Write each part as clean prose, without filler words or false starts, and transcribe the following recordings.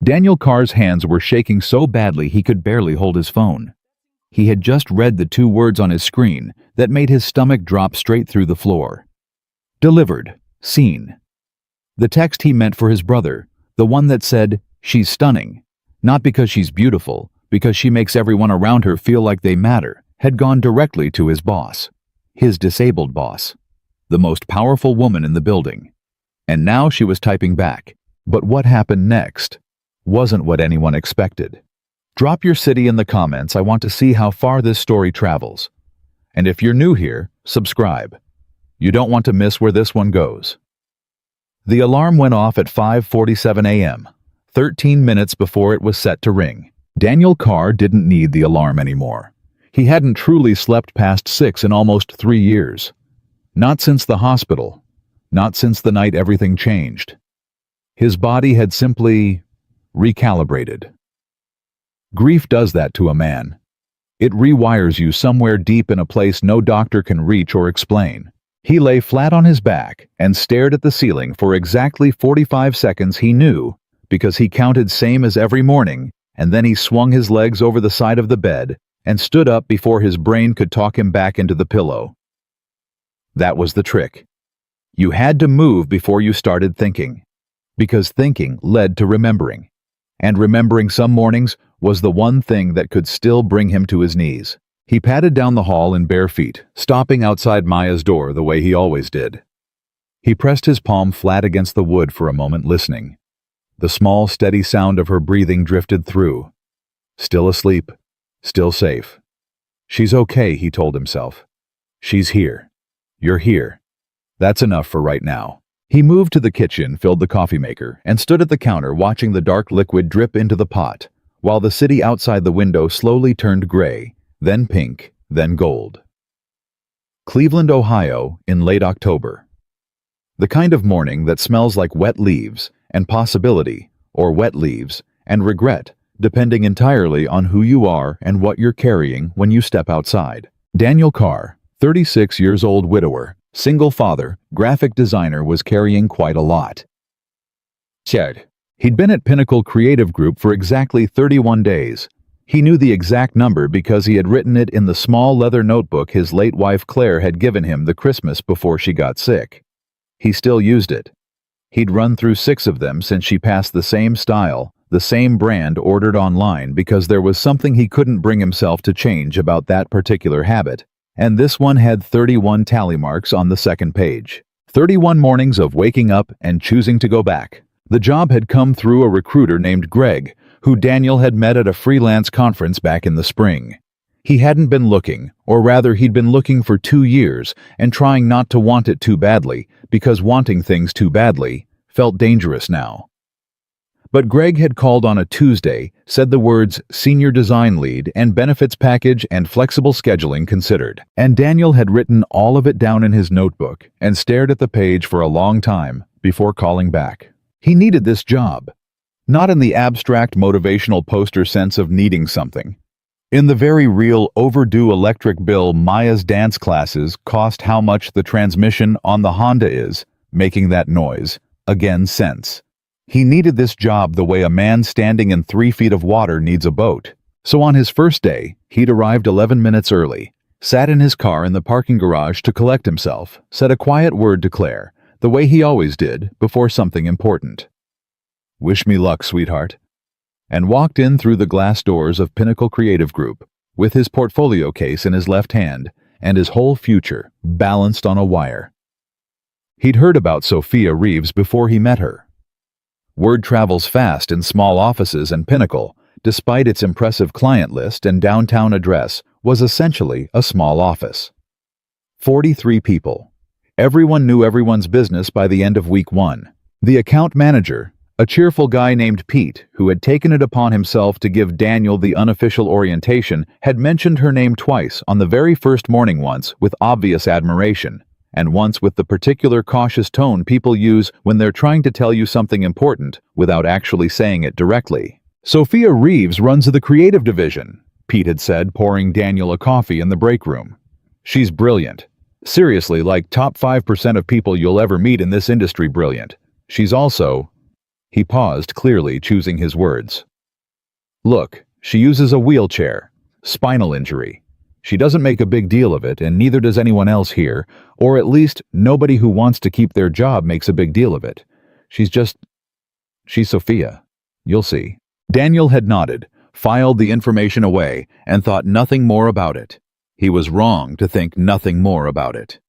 Daniel Carr's hands were shaking so badly he could barely hold his phone. He had just read the 2 words on his screen that made his stomach drop straight through the floor. Delivered. Seen. The text he meant for his brother, the one that said, "She's stunning. Not because she's beautiful, because she makes everyone around her feel like they matter," had gone directly to his boss. His disabled boss. The most powerful woman in the building. And now she was typing back. But what happened next wasn't what anyone expected. Drop your city in the comments. I want to see how far this story travels. And if you're new here, subscribe. You don't want to miss where this one goes. The alarm went off at 5:47 a.m., 13 minutes before it was set to ring. Daniel Carr didn't need the alarm anymore. He hadn't truly slept past 6 in almost 3 years. Not since the hospital. Not since the night everything changed. His body had simply recalibrated. Grief does that to a man. It rewires you somewhere deep in a place no doctor can reach or explain. He lay flat on his back and stared at the ceiling for exactly 45 seconds. He knew, because he counted same as every morning, and then he swung his legs over the side of the bed and stood up before his brain could talk him back into the pillow. That was the trick. You had to move before you started thinking, because thinking led to remembering, and remembering some mornings was the one thing that could still bring him to his knees. He padded down the hall in bare feet, stopping outside Maya's door the way he always did. He pressed his palm flat against the wood for a moment, listening. The small, steady sound of her breathing drifted through. Still asleep, still safe. She's okay, he told himself. She's here. You're here. That's enough for right now. He moved to the kitchen, filled the coffee maker, and stood at the counter watching the dark liquid drip into the pot, while the city outside the window slowly turned gray, then pink, then gold. Cleveland, Ohio, in late October. The kind of morning that smells like wet leaves and possibility, or wet leaves and regret, depending entirely on who you are and what you're carrying when you step outside. Daniel Carr, 36 years old widower, single father, graphic designer, was carrying quite a lot. He'd been at Pinnacle Creative Group for exactly 31 days. He knew the exact number because he had written it in the small leather notebook his late wife Claire had given him the Christmas before she got sick. He still used it. He'd run through 6 of them since she passed the same style, the same brand ordered online, because there was something he couldn't bring himself to change about that particular habit. And this one had 31 tally marks on the second page. 31 mornings of waking up and choosing to go back. The job had come through a recruiter named Greg, who Daniel had met at a freelance conference back in the spring. He hadn't been looking, or rather he'd been looking for 2 years and trying not to want it too badly, because wanting things too badly felt dangerous now. But Greg had called on a Tuesday, said the words senior design lead and benefits package and flexible scheduling considered, and Daniel had written all of it down in his notebook and stared at the page for a long time before calling back. He needed this job. Not in the abstract motivational poster sense of needing something. In the very real overdue electric bill Maya's dance classes cost how much the transmission on the Honda is, making that noise, again sense. He needed this job the way a man standing in 3 feet of water needs a boat. So on his first day, he'd arrived 11 minutes early, sat in his car in the parking garage to collect himself, said a quiet word to Claire, the way he always did before something important. "Wish me luck, sweetheart," and walked in through the glass doors of Pinnacle Creative Group, with his portfolio case in his left hand and his whole future balanced on a wire. He'd heard about Sophia Reeves before he met her. Word travels fast in small offices, and Pinnacle, despite its impressive client list and downtown address, was essentially a small office. 43 people. Everyone knew everyone's business by the end of week 1. The account manager, a cheerful guy named Pete, who had taken it upon himself to give Daniel the unofficial orientation, had mentioned her name twice on the very first morning, once with obvious admiration, and once with the particular cautious tone people use when they're trying to tell you something important without actually saying it directly. "Sophia Reeves runs the creative division," Pete had said, pouring Daniel a coffee in the break room. "She's brilliant. Seriously, like top 5% of people you'll ever meet in this industry brilliant. She's also..." He paused, clearly choosing his words. Look, she uses a wheelchair. Spinal injury. She doesn't make a big deal of it, and neither does anyone else here, or at least nobody who wants to keep their job makes a big deal of it. She's Sophia. You'll see. Daniel had nodded, filed the information away, and thought nothing more about it. He was wrong to think nothing more about it.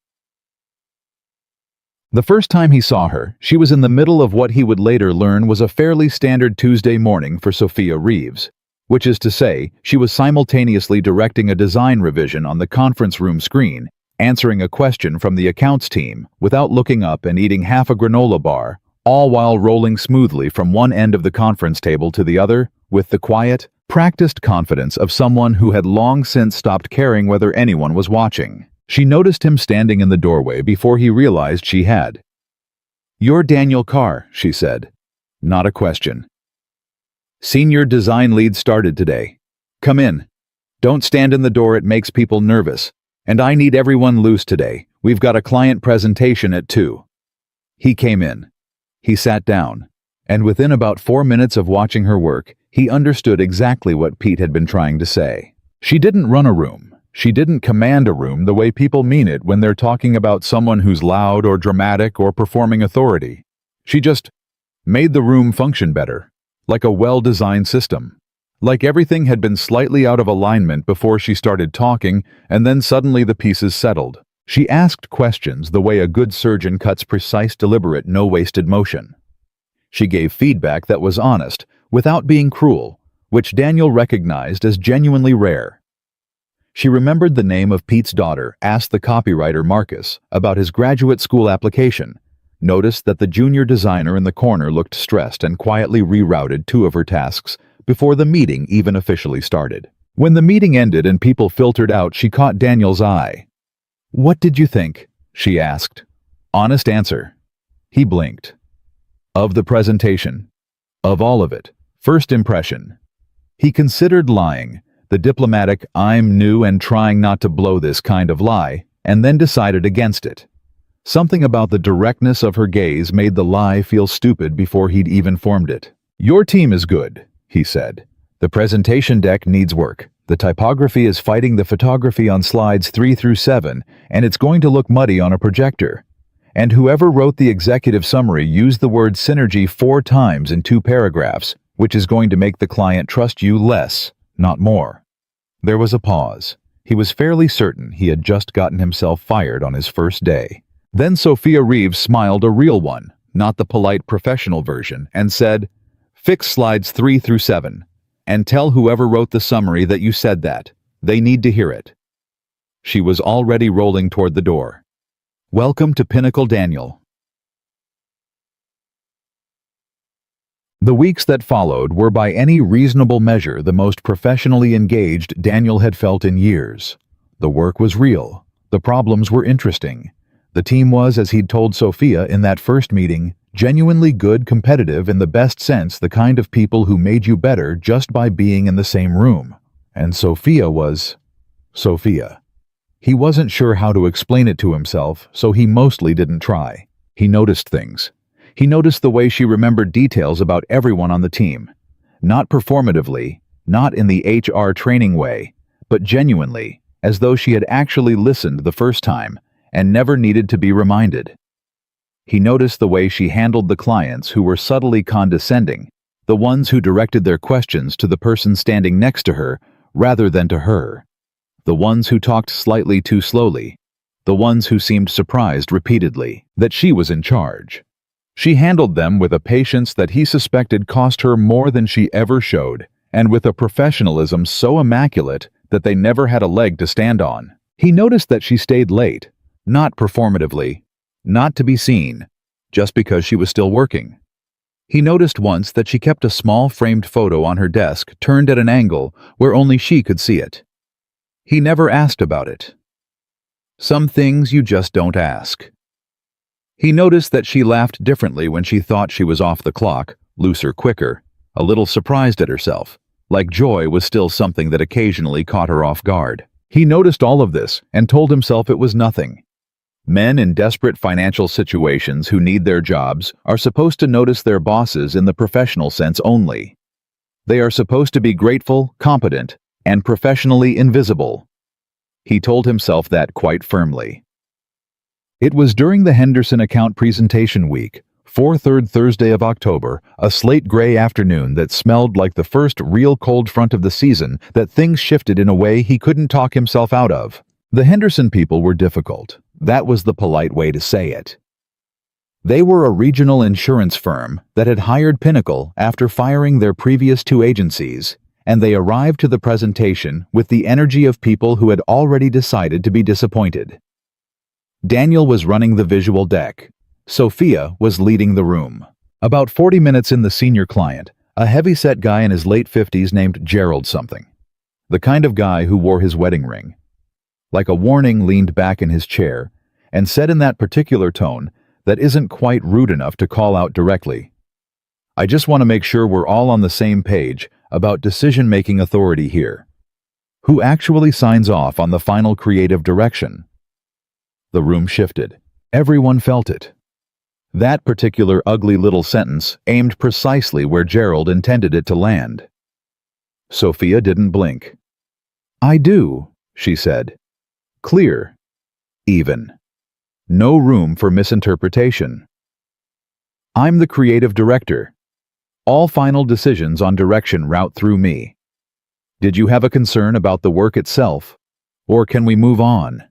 The first time he saw her, she was in the middle of what he would later learn was a fairly standard Tuesday morning for Sophia Reeves, which is to say, she was simultaneously directing a design revision on the conference room screen, answering a question from the accounts team without looking up, and eating half a granola bar, all while rolling smoothly from one end of the conference table to the other with the quiet, practiced confidence of someone who had long since stopped caring whether anyone was watching. She noticed him standing in the doorway before he realized she had. "You're Daniel Carr," she said. Not a question. "Senior design lead started today. Come in. Don't stand in the door, it makes people nervous. And I need everyone loose today. We've got a client presentation at 2. He came in. He sat down. And within about 4 minutes of watching her work, he understood exactly what Pete had been trying to say. She didn't run a room. She didn't command a room the way people mean it when they're talking about someone who's loud or dramatic or performing authority. She just made the room function better, like a well-designed system. Like everything had been slightly out of alignment before she started talking, and then suddenly the pieces settled. She asked questions the way a good surgeon cuts precise, deliberate, no-wasted motion. She gave feedback that was honest, without being cruel, which Daniel recognized as genuinely rare. She remembered the name of Pete's daughter, asked the copywriter Marcus about his graduate school application, noticed that the junior designer in the corner looked stressed, and quietly rerouted 2 of her tasks before the meeting even officially started. When the meeting ended and people filtered out, she caught Daniel's eye. "What did you think?" she asked. Honest answer. He blinked. Of the presentation. Of all of it. First impression. He considered lying, the diplomatic "I'm new and trying not to blow this" kind of lie, and then decided against it. Something about the directness of her gaze made the lie feel stupid before he'd even formed it. "Your team is good," he said. "The presentation deck needs work. The typography is fighting the photography on slides 3 through 7, and it's going to look muddy on a projector. And whoever wrote the executive summary used the word synergy 4 times in 2 paragraphs, which is going to make the client trust you less, not more." There was a pause. He was fairly certain he had just gotten himself fired on his first day. Then Sophia Reeves smiled, a real one, not the polite professional version, and said, "Fix slides 3 through 7, and tell whoever wrote the summary that you said that. They need to hear it." She was already rolling toward the door. "Welcome to Pinnacle, Daniel." The weeks that followed were by any reasonable measure the most professionally engaged Daniel had felt in years. The work was real. The problems were interesting. The team was, as he'd told Sophia in that first meeting, genuinely good, competitive in the best sense, the kind of people who made you better just by being in the same room. And Sophia was Sophia. He wasn't sure how to explain it to himself, so he mostly didn't try. He noticed things. He noticed the way she remembered details about everyone on the team. Not performatively, not in the HR training way, but genuinely, as though she had actually listened the first time and never needed to be reminded. He noticed the way she handled the clients who were subtly condescending, the ones who directed their questions to the person standing next to her rather than to her, the ones who talked slightly too slowly, the ones who seemed surprised repeatedly that she was in charge. She handled them with a patience that he suspected cost her more than she ever showed, and with a professionalism so immaculate that they never had a leg to stand on. He noticed that she stayed late, not performatively, not to be seen, just because she was still working. He noticed once that she kept a small framed photo on her desk turned at an angle where only she could see it. He never asked about it. Some things you just don't ask. He noticed that she laughed differently when she thought she was off the clock, looser, quicker, a little surprised at herself, like joy was still something that occasionally caught her off guard. He noticed all of this and told himself it was nothing. Men in desperate financial situations who need their jobs are supposed to notice their bosses in the professional sense only. They are supposed to be grateful, competent, and professionally invisible. He told himself that quite firmly. It was during the Henderson account presentation week, third Thursday of October, a slate gray afternoon that smelled like the first real cold front of the season, that things shifted in a way he couldn't talk himself out of. The Henderson people were difficult. That was the polite way to say it. They were a regional insurance firm that had hired Pinnacle after firing their previous two agencies, and they arrived to the presentation with the energy of people who had already decided to be disappointed. Daniel was running the visual deck. Sophia was leading the room. About 40 minutes in, the senior client, a heavy-set guy in his late 50s named Gerald something. The kind of guy who wore his wedding ring. Like a warning, leaned back in his chair and said in that particular tone that isn't quite rude enough to call out directly, "I just want to make sure we're all on the same page about decision-making authority here. Who actually signs off on the final creative direction?" The room shifted. Everyone felt it. That particular ugly little sentence aimed precisely where Gerald intended it to land. Sophia didn't blink. "I do," she said. Clear. Even. No room for misinterpretation. "I'm the creative director. All final decisions on direction route through me. Did you have a concern about the work itself? Or can we move on?"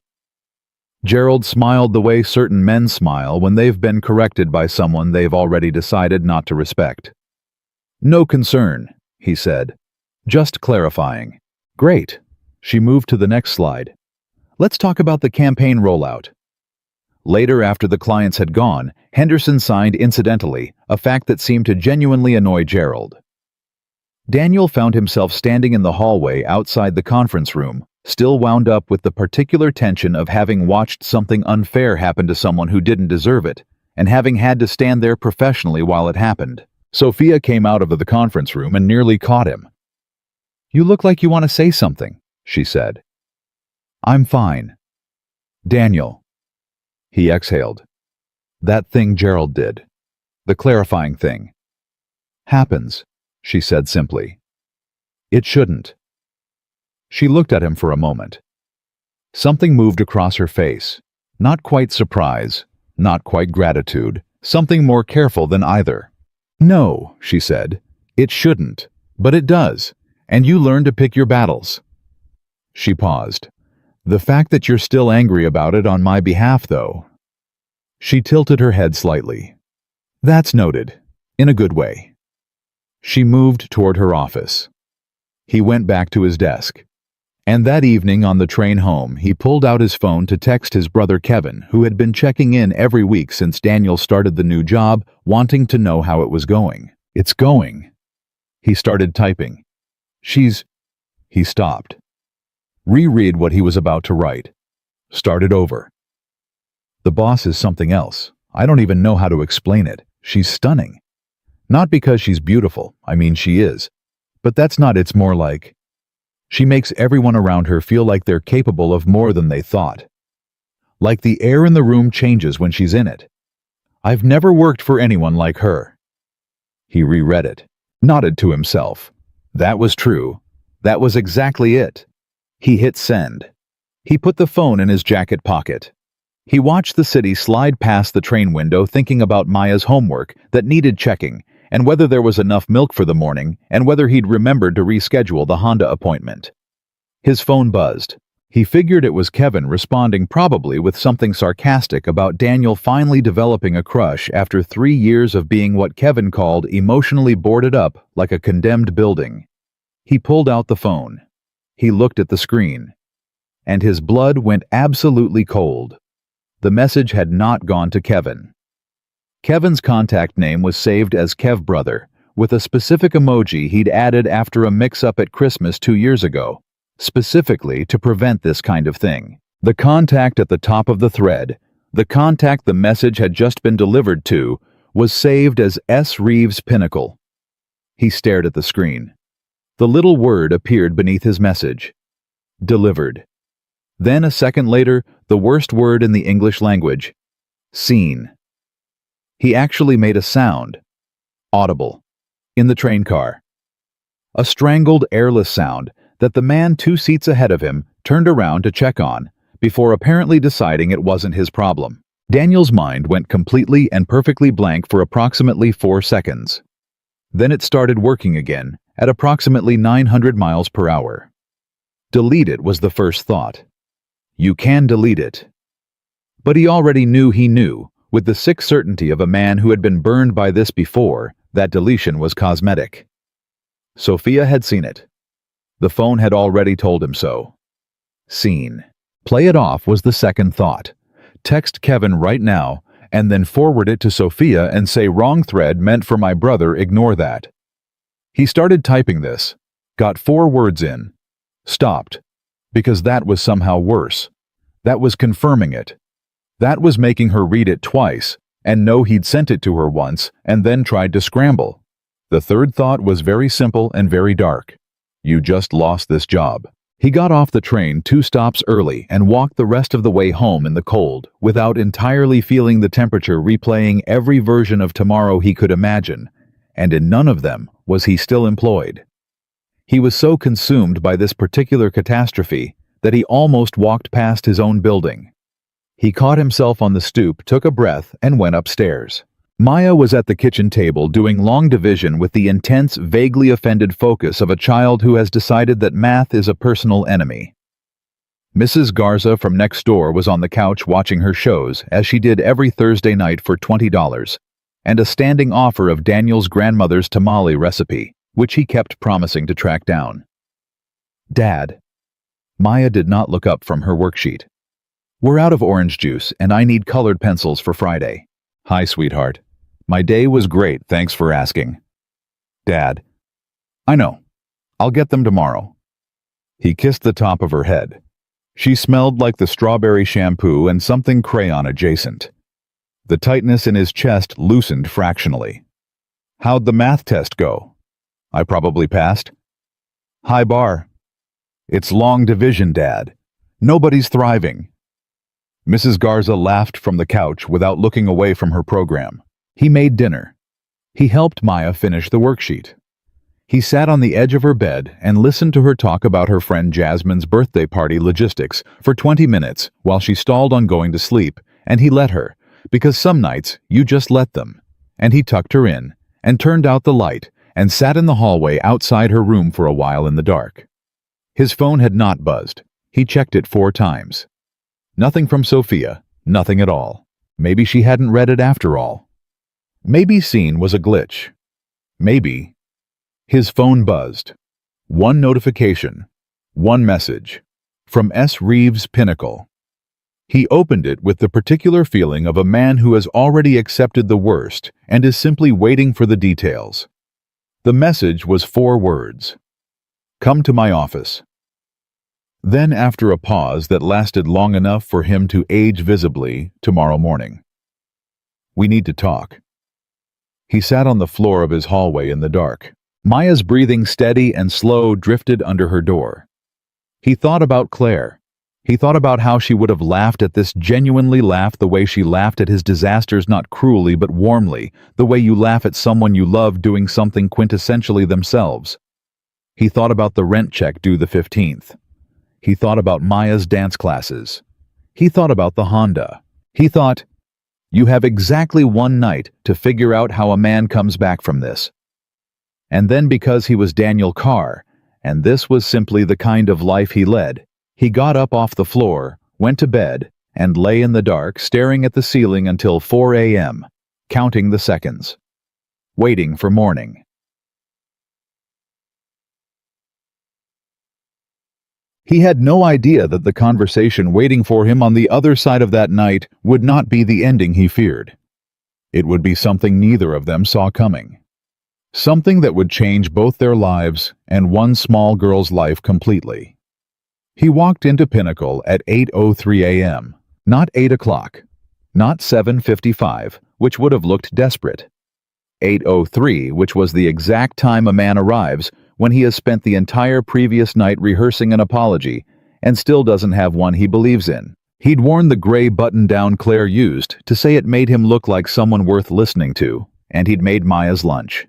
Gerald smiled the way certain men smile when they've been corrected by someone they've already decided not to respect. "No concern," he said. "Just clarifying." "Great." She moved to the next slide. "Let's talk about the campaign rollout." Later, after the clients had gone, Henderson signed incidentally, a fact that seemed to genuinely annoy Gerald. Daniel found himself standing in the hallway outside the conference room, still wound up with the particular tension of having watched something unfair happen to someone who didn't deserve it, and having had to stand there professionally while it happened. Sophia came out of the conference room and nearly caught him. "You look like you want to say something," she said. "I'm fine." "Daniel." He exhaled. "That thing Gerald did. The clarifying thing." "Happens," she said simply. "It shouldn't." She looked at him for a moment. Something moved across her face. Not quite surprise, not quite gratitude, something more careful than either. "No," she said. "It shouldn't, but it does, and you learn to pick your battles." She paused. "The fact that you're still angry about it on my behalf, though." She tilted her head slightly. "That's noted, in a good way." She moved toward her office. He went back to his desk. And that evening on the train home, he pulled out his phone to text his brother Kevin, who had been checking in every week since Daniel started the new job, wanting to know how it was going. "It's going." He started typing. He stopped. Reread what he was about to write. Started over. "The boss is something else. I don't even know how to explain it. She's stunning. Not because she's beautiful, I mean she is. But that's not, it's more like... She makes everyone around her feel like they're capable of more than they thought. Like the air in the room changes when she's in it. I've never worked for anyone like her." He reread it, nodded to himself. That was true. That was exactly it. He hit send. He put the phone in his jacket pocket. He watched the city slide past the train window, thinking about Maya's homework that needed checking, and whether there was enough milk for the morning, and whether he'd remembered to reschedule the Honda appointment. His phone buzzed. He figured it was Kevin responding, probably with something sarcastic about Daniel finally developing a crush after 3 years of being what Kevin called emotionally boarded up like a condemned building. He pulled out the phone. He looked at the screen. And his blood went absolutely cold. The message had not gone to Kevin. Kevin's contact name was saved as Kev Brother, with a specific emoji he'd added after a mix-up at Christmas 2 years ago, specifically to prevent this kind of thing. The contact at the top of the thread, the contact the message had just been delivered to, was saved as S. Reeves Pinnacle. He stared at the screen. The little word appeared beneath his message. Delivered. Then, a second later, the worst word in the English language. Seen. He actually made a sound. Audible. In the train car. A strangled, airless sound that the man 2 seats ahead of him turned around to check on, before apparently deciding it wasn't his problem. Daniel's mind went completely and perfectly blank for approximately 4 seconds. Then it started working again, at approximately 900 miles per hour. Delete it was the first thought. You can delete it. But he already knew, with the sick certainty of a man who had been burned by this before, that deletion was cosmetic. Sophia had seen it. The phone had already told him so. Seen. Play it off was the second thought. Text Kevin right now, and then forward it to Sophia and say wrong thread meant for my brother, ignore that. He started typing this, got 4 words in, stopped, because that was somehow worse. That was confirming it. That was making her read it twice, and know he'd sent it to her once, and then tried to scramble. The third thought was very simple and very dark. You just lost this job. He got off the train 2 stops early and walked the rest of the way home in the cold, without entirely feeling the temperature, replaying every version of tomorrow he could imagine, and in none of them was he still employed. He was so consumed by this particular catastrophe that he almost walked past his own building. He caught himself on the stoop, took a breath, and went upstairs. Maya was at the kitchen table doing long division with the intense, vaguely offended focus of a child who has decided that math is a personal enemy. Mrs. Garza from next door was on the couch watching her shows, as she did every Thursday night for $20, and a standing offer of Daniel's grandmother's tamale recipe, which he kept promising to track down. Dad. Maya did not look up from her worksheet. We're out of orange juice, and I need colored pencils for Friday. Hi, sweetheart. My day was great, thanks for asking. Dad. I know. I'll get them tomorrow. He kissed the top of her head. She smelled like the strawberry shampoo and something crayon adjacent. The tightness in his chest loosened fractionally. How'd the math test go? I probably passed. High bar. It's long division, Dad. Nobody's thriving. Mrs. Garza laughed from the couch without looking away from her program. He made dinner. He helped Maya finish the worksheet. He sat on the edge of her bed and listened to her talk about her friend Jasmine's birthday party logistics for 20 minutes while she stalled on going to sleep, and he let her, because some nights you just let them. And he tucked her in, and turned out the light, and sat in the hallway outside her room for a while in the dark. His phone had not buzzed. He checked it 4 times. Nothing from Sophia, nothing at all. Maybe she hadn't read it after all. Maybe seen was a glitch. Maybe. His phone buzzed. 1 notification. 1 message. From S. Reeves Pinnacle. He opened it with the particular feeling of a man who has already accepted the worst and is simply waiting for the details. The message was 4 words. Come to my office. Then, after a pause that lasted long enough for him to age visibly, tomorrow morning. We need to talk. He sat on the floor of his hallway in the dark. Maya's breathing, steady and slow, drifted under her door. He thought about Claire. He thought about how she would have laughed at this, genuinely laughed the way she laughed at his disasters, not cruelly but warmly, the way you laugh at someone you love doing something quintessentially themselves. He thought about the rent check due the 15th. He thought about Maya's dance classes. He thought about the Honda. He thought, you have exactly 1 night to figure out how a man comes back from this. And then, because he was Daniel Carr, and this was simply the kind of life he led, he got up off the floor, went to bed, and lay in the dark, staring at the ceiling until 4 a.m., counting the seconds, waiting for morning. He had no idea that the conversation waiting for him on the other side of that night would not be the ending he feared. It would be something neither of them saw coming. Something that would change both their lives and one small girl's life completely. He walked into Pinnacle at 8:03 a.m., not 8 o'clock, not 7:55, which would have looked desperate. 8:03, which was the exact time a man arrives when he has spent the entire previous night rehearsing an apology and still doesn't have one he believes in. He'd worn the gray button-down Claire used to say it made him look like someone worth listening to, and he'd made Maya's lunch.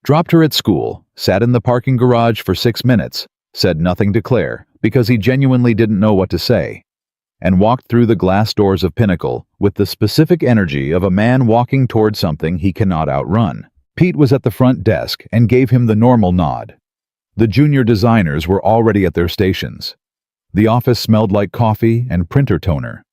Dropped her at school, sat in the parking garage for 6 minutes, said nothing to Claire because he genuinely didn't know what to say, and walked through the glass doors of Pinnacle with the specific energy of a man walking toward something he cannot outrun. Pete was at the front desk and gave him the normal nod. The junior designers were already at their stations. The office smelled like coffee and printer toner,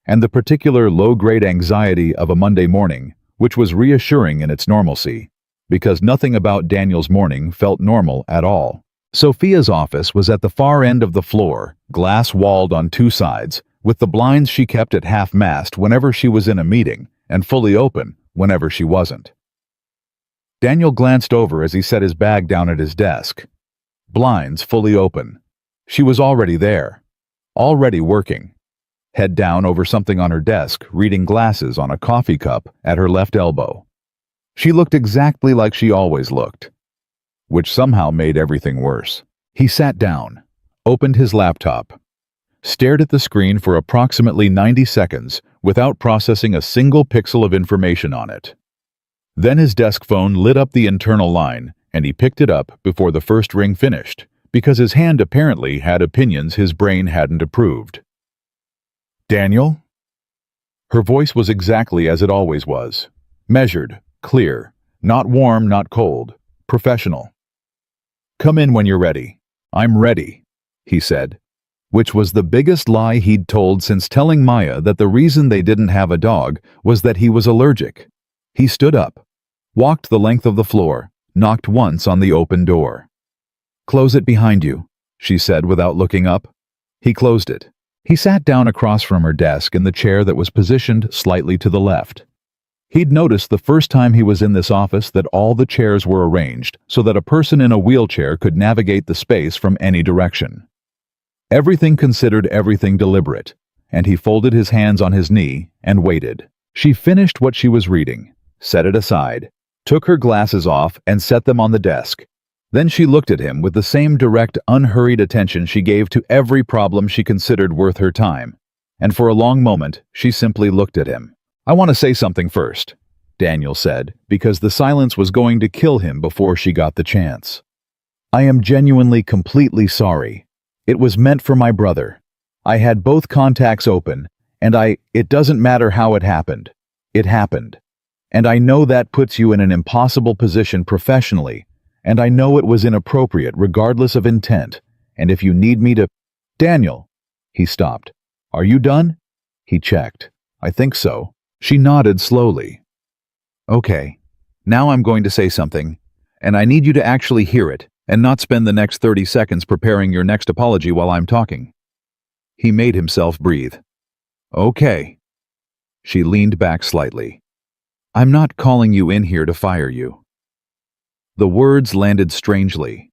and the particular low-grade anxiety of a Monday morning, which was reassuring in its normalcy, because nothing about Daniel's morning felt normal at all. Sophia's office was at the far end of the floor, glass-walled on 2 sides, with the blinds she kept at half-mast whenever she was in a meeting, and fully open whenever she wasn't. Daniel glanced over as he set his bag down at his desk. Blinds fully open. She was already there, already working. Head down over something on her desk, reading glasses on a coffee cup at her left elbow. She looked exactly like she always looked, which somehow made everything worse. He sat down, opened his laptop, stared at the screen for approximately 90 seconds without processing a single pixel of information on it. Then his desk phone lit up the internal line, and he picked it up before the first ring finished, because his hand apparently had opinions his brain hadn't approved. "Daniel?" Her voice was exactly as it always was. Measured, clear, not warm, not cold, professional. "Come in when you're ready." "I'm ready," he said, which was the biggest lie he'd told since telling Maya that the reason they didn't have a dog was that he was allergic. He stood up, walked the length of the floor, knocked once on the open door. "Close it behind you," she said without looking up. He closed it. He sat down across from her desk in the chair that was positioned slightly to the left. He'd noticed the first time he was in this office that all the chairs were arranged so that a person in a wheelchair could navigate the space from any direction. Everything considered, everything deliberate, and he folded his hands on his knee and waited. She finished what she was reading, set it aside, took her glasses off and set them on the desk. Then she looked at him with the same direct, unhurried attention she gave to every problem she considered worth her time, and for a long moment she simply looked at him. "I want to say something first," Daniel said, because the silence was going to kill him before she got the chance. "I am genuinely completely sorry. It was meant for my brother. I had both contacts open, and it doesn't matter how it happened. It happened. And I know that puts you in an impossible position professionally, and I know it was inappropriate regardless of intent, and if you need me to—" "Daniel," he stopped. "Are you done?" He checked. "I think so." She nodded slowly. "Okay, now I'm going to say something, and I need you to actually hear it, and not spend the next 30 seconds preparing your next apology while I'm talking." He made himself breathe. "Okay." She leaned back slightly. "I'm not calling you in here to fire you." The words landed strangely,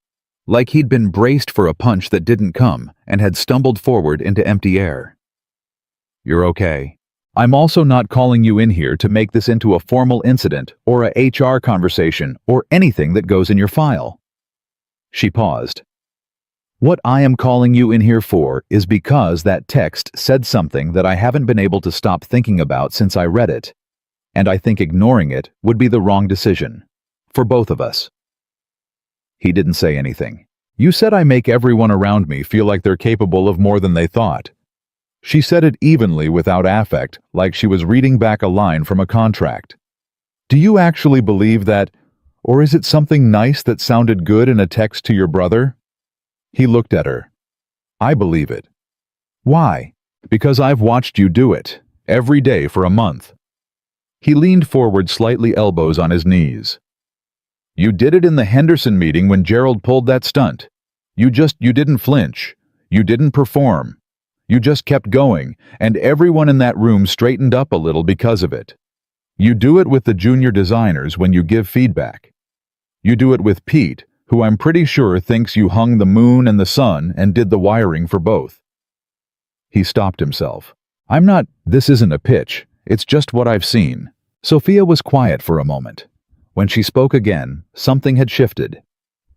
like he'd been braced for a punch that didn't come and had stumbled forward into empty air. "You're okay. I'm also not calling you in here to make this into a formal incident or a HR conversation or anything that goes in your file." She paused. "What I am calling you in here for is because that text said something that I haven't been able to stop thinking about since I read it, and I think ignoring it would be the wrong decision, for both of us." He didn't say anything. "You said I make everyone around me feel like they're capable of more than they thought." She said it evenly without affect, like she was reading back a line from a contract. "Do you actually believe that, or is it something nice that sounded good in a text to your brother?" He looked at her. "I believe it." "Why?" "Because I've watched you do it, every day for a month." He leaned forward, slightly, elbows on his knees. "You did it in the Henderson meeting when Gerald pulled that stunt. You didn't flinch. You didn't perform. You just kept going, and everyone in that room straightened up a little because of it. You do it with the junior designers when you give feedback. You do it with Pete, who I'm pretty sure thinks you hung the moon and the sun and did the wiring for both." He stopped himself. This isn't a pitch. It's just what I've seen." Sophia was quiet for a moment. When she spoke again, something had shifted.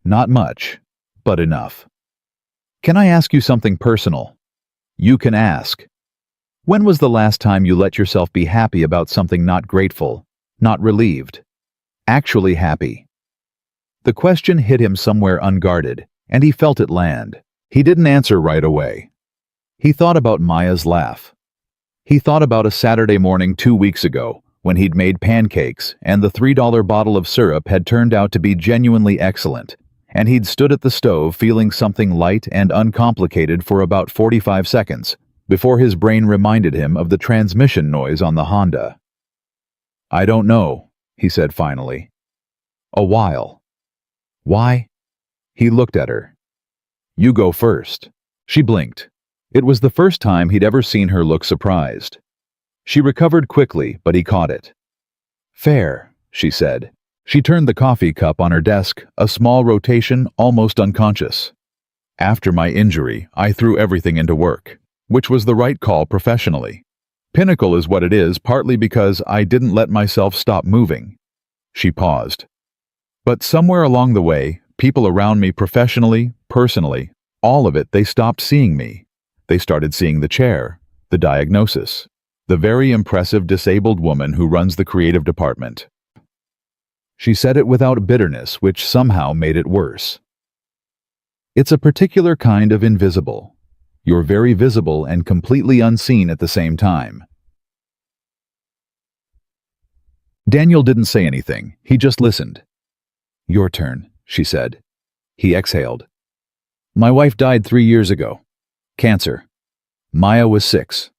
Not much, but enough. "Can I ask you something personal?" "You can ask." When was the last time you let yourself be happy about something, not grateful, not relieved, actually happy? The question hit him somewhere unguarded, and he felt it land. He didn't answer right away. He thought about Maya's laugh. He thought about a Saturday morning 2 weeks ago, when he'd made pancakes and the $3 bottle of syrup had turned out to be genuinely excellent, and he'd stood at the stove feeling something light and uncomplicated for about 45 seconds, before his brain reminded him of the transmission noise on the Honda. "I don't know," he said finally. "A while." "Why?" He looked at her. "You go first." She blinked. It was the first time he'd ever seen her look surprised. She recovered quickly, but he caught it. "Fair," she said. She turned the coffee cup on her desk, a small rotation, almost unconscious. "After my injury, I threw everything into work, which was the right call professionally. Pinnacle is what it is, partly because I didn't let myself stop moving." She paused. "But somewhere along the way, people around me professionally, personally, all of it, they stopped seeing me. They started seeing the chair, the diagnosis, the very impressive disabled woman who runs the creative department." She said it without bitterness, which somehow made it worse. "It's a particular kind of invisible. You're very visible and completely unseen at the same time." Daniel didn't say anything. He just listened. "Your turn," she said. He exhaled. "My wife died 3 years ago. Cancer. Maya was 6.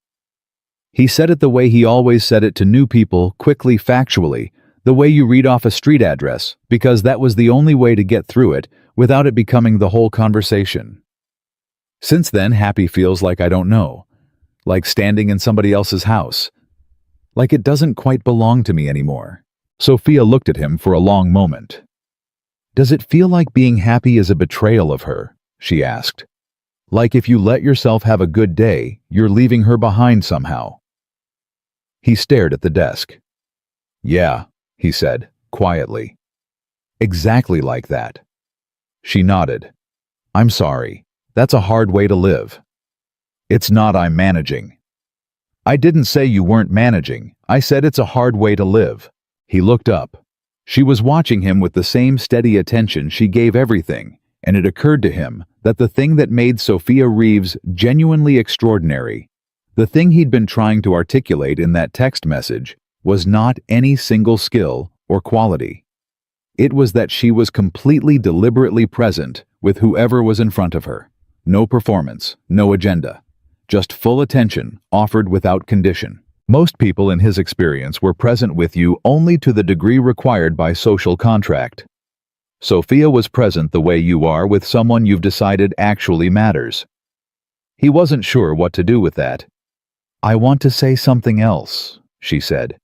He said it the way he always said it to new people, quickly, factually, the way you read off a street address, because that was the only way to get through it without it becoming the whole conversation. Since then, happy feels like I don't know, like standing in somebody else's house, like it doesn't quite belong to me anymore." Sophia looked at him for a long moment. "Does it feel like being happy is a betrayal of her?" she asked. "Like if you let yourself have a good day, you're leaving her behind somehow?" He stared at the desk. "Yeah," he said, quietly. "Exactly like that." She nodded. "I'm sorry. That's a hard way to live." "It's not. I'm managing." "I didn't say you weren't managing. I said it's a hard way to live." He looked up. She was watching him with the same steady attention she gave everything, and it occurred to him that the thing that made Sophia Reeves genuinely extraordinary, the thing he'd been trying to articulate in that text message, was not any single skill or quality. It was that she was completely deliberately present with whoever was in front of her. No performance, no agenda. Just full attention, offered without condition. Most people in his experience were present with you only to the degree required by social contract. Sophia was present the way you are with someone you've decided actually matters. He wasn't sure what to do with that. "I want to say something else," she said.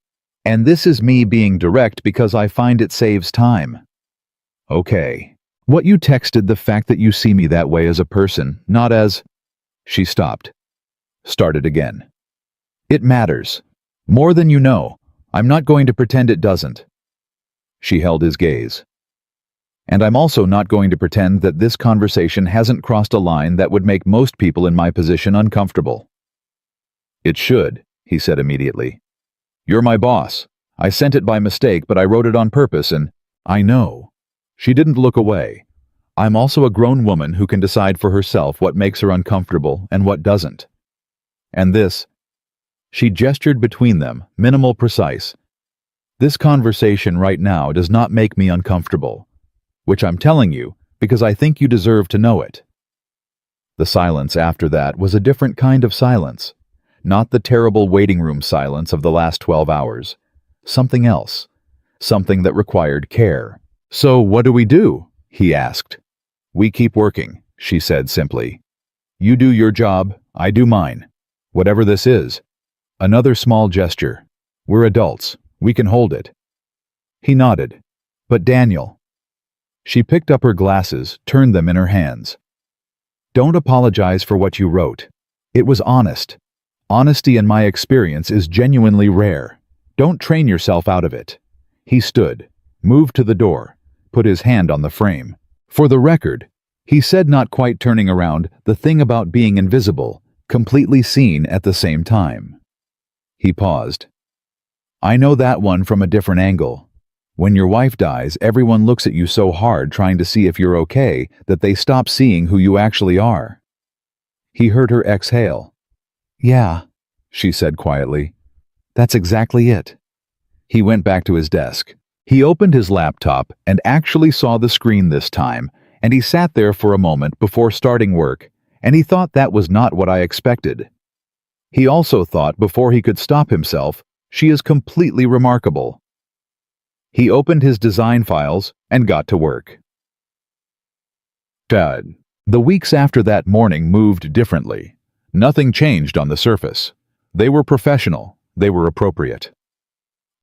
"And this is me being direct because I find it saves time." "Okay. What you texted, the fact that you see me that way as a person, not as—" She stopped. Started again. "It matters. More than you know. I'm not going to pretend it doesn't." She held his gaze. "And I'm also not going to pretend that this conversation hasn't crossed a line that would make most people in my position uncomfortable." "It should," he said immediately. "You're my boss. I sent it by mistake, but I wrote it on purpose and—" "I know." She didn't look away. "I'm also a grown woman who can decide for herself what makes her uncomfortable and what doesn't. And this—" She gestured between them, minimal, precise. "This conversation right now does not make me uncomfortable. Which I'm telling you because I think you deserve to know it." The silence after that was a different kind of silence. Not the terrible waiting room silence of the last 12 hours. Something else. Something that required care. "So what do we do?" he asked. "We keep working," she said simply. "You do your job, I do mine. Whatever this is." Another small gesture. "We're adults. We can hold it." He nodded. "But Daniel—" She picked up her glasses, turned them in her hands. "Don't apologize for what you wrote. It was honest. Honesty in my experience is genuinely rare. Don't train yourself out of it." He stood, moved to the door, put his hand on the frame. "For the record," he said, not quite turning around, "the thing about being invisible, completely seen at the same time. He paused. I know that one from a different angle. When your wife dies, everyone looks at you so hard trying to see if you're okay that they stop seeing who you actually are. He heard her exhale. Yeah, she said quietly. That's exactly it. He went back to his desk. He opened his laptop and actually saw the screen this time, and he sat there for a moment before starting work, and he thought that was not what I expected. He also thought before he could stop himself, she is completely remarkable. He opened his design files and got to work. Dad. The weeks after that morning moved differently. Nothing changed on the surface. They were professional. They were appropriate.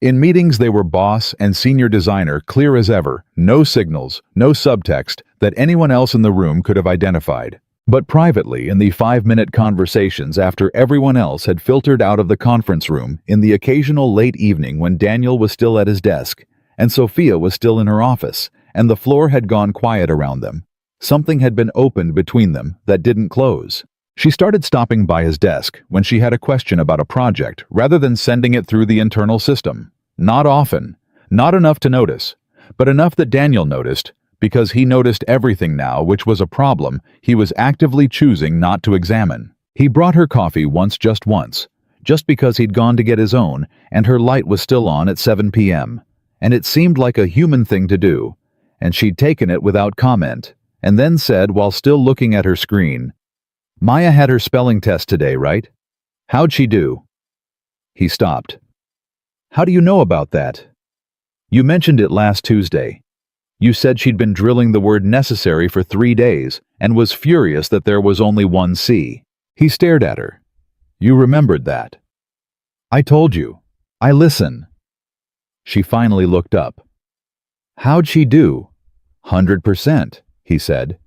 In meetings, they were boss and senior designer clear as ever, no signals, no subtext that anyone else in the room could have identified. But privately, in the 5-minute conversations after everyone else had filtered out of the conference room, in the occasional late evening when Daniel was still at his desk, and Sophia was still in her office, and the floor had gone quiet around them, something had been opened between them that didn't close. She started stopping by his desk when she had a question about a project rather than sending it through the internal system. Not often, not enough to notice, but enough that Daniel noticed, because he noticed everything now, which was a problem he was actively choosing not to examine. He brought her coffee just once, just because he'd gone to get his own, and her light was still on at 7 p.m., and it seemed like a human thing to do, and she'd taken it without comment, and then said while still looking at her screen, Maya had her spelling test today, right? How'd she do? He stopped. How do you know about that? You mentioned it last Tuesday. You said she'd been drilling the word necessary for 3 days and was furious that there was only one C. He stared at her. You remembered that. I told you. I listen. She finally looked up. How'd she do? 100%, he said.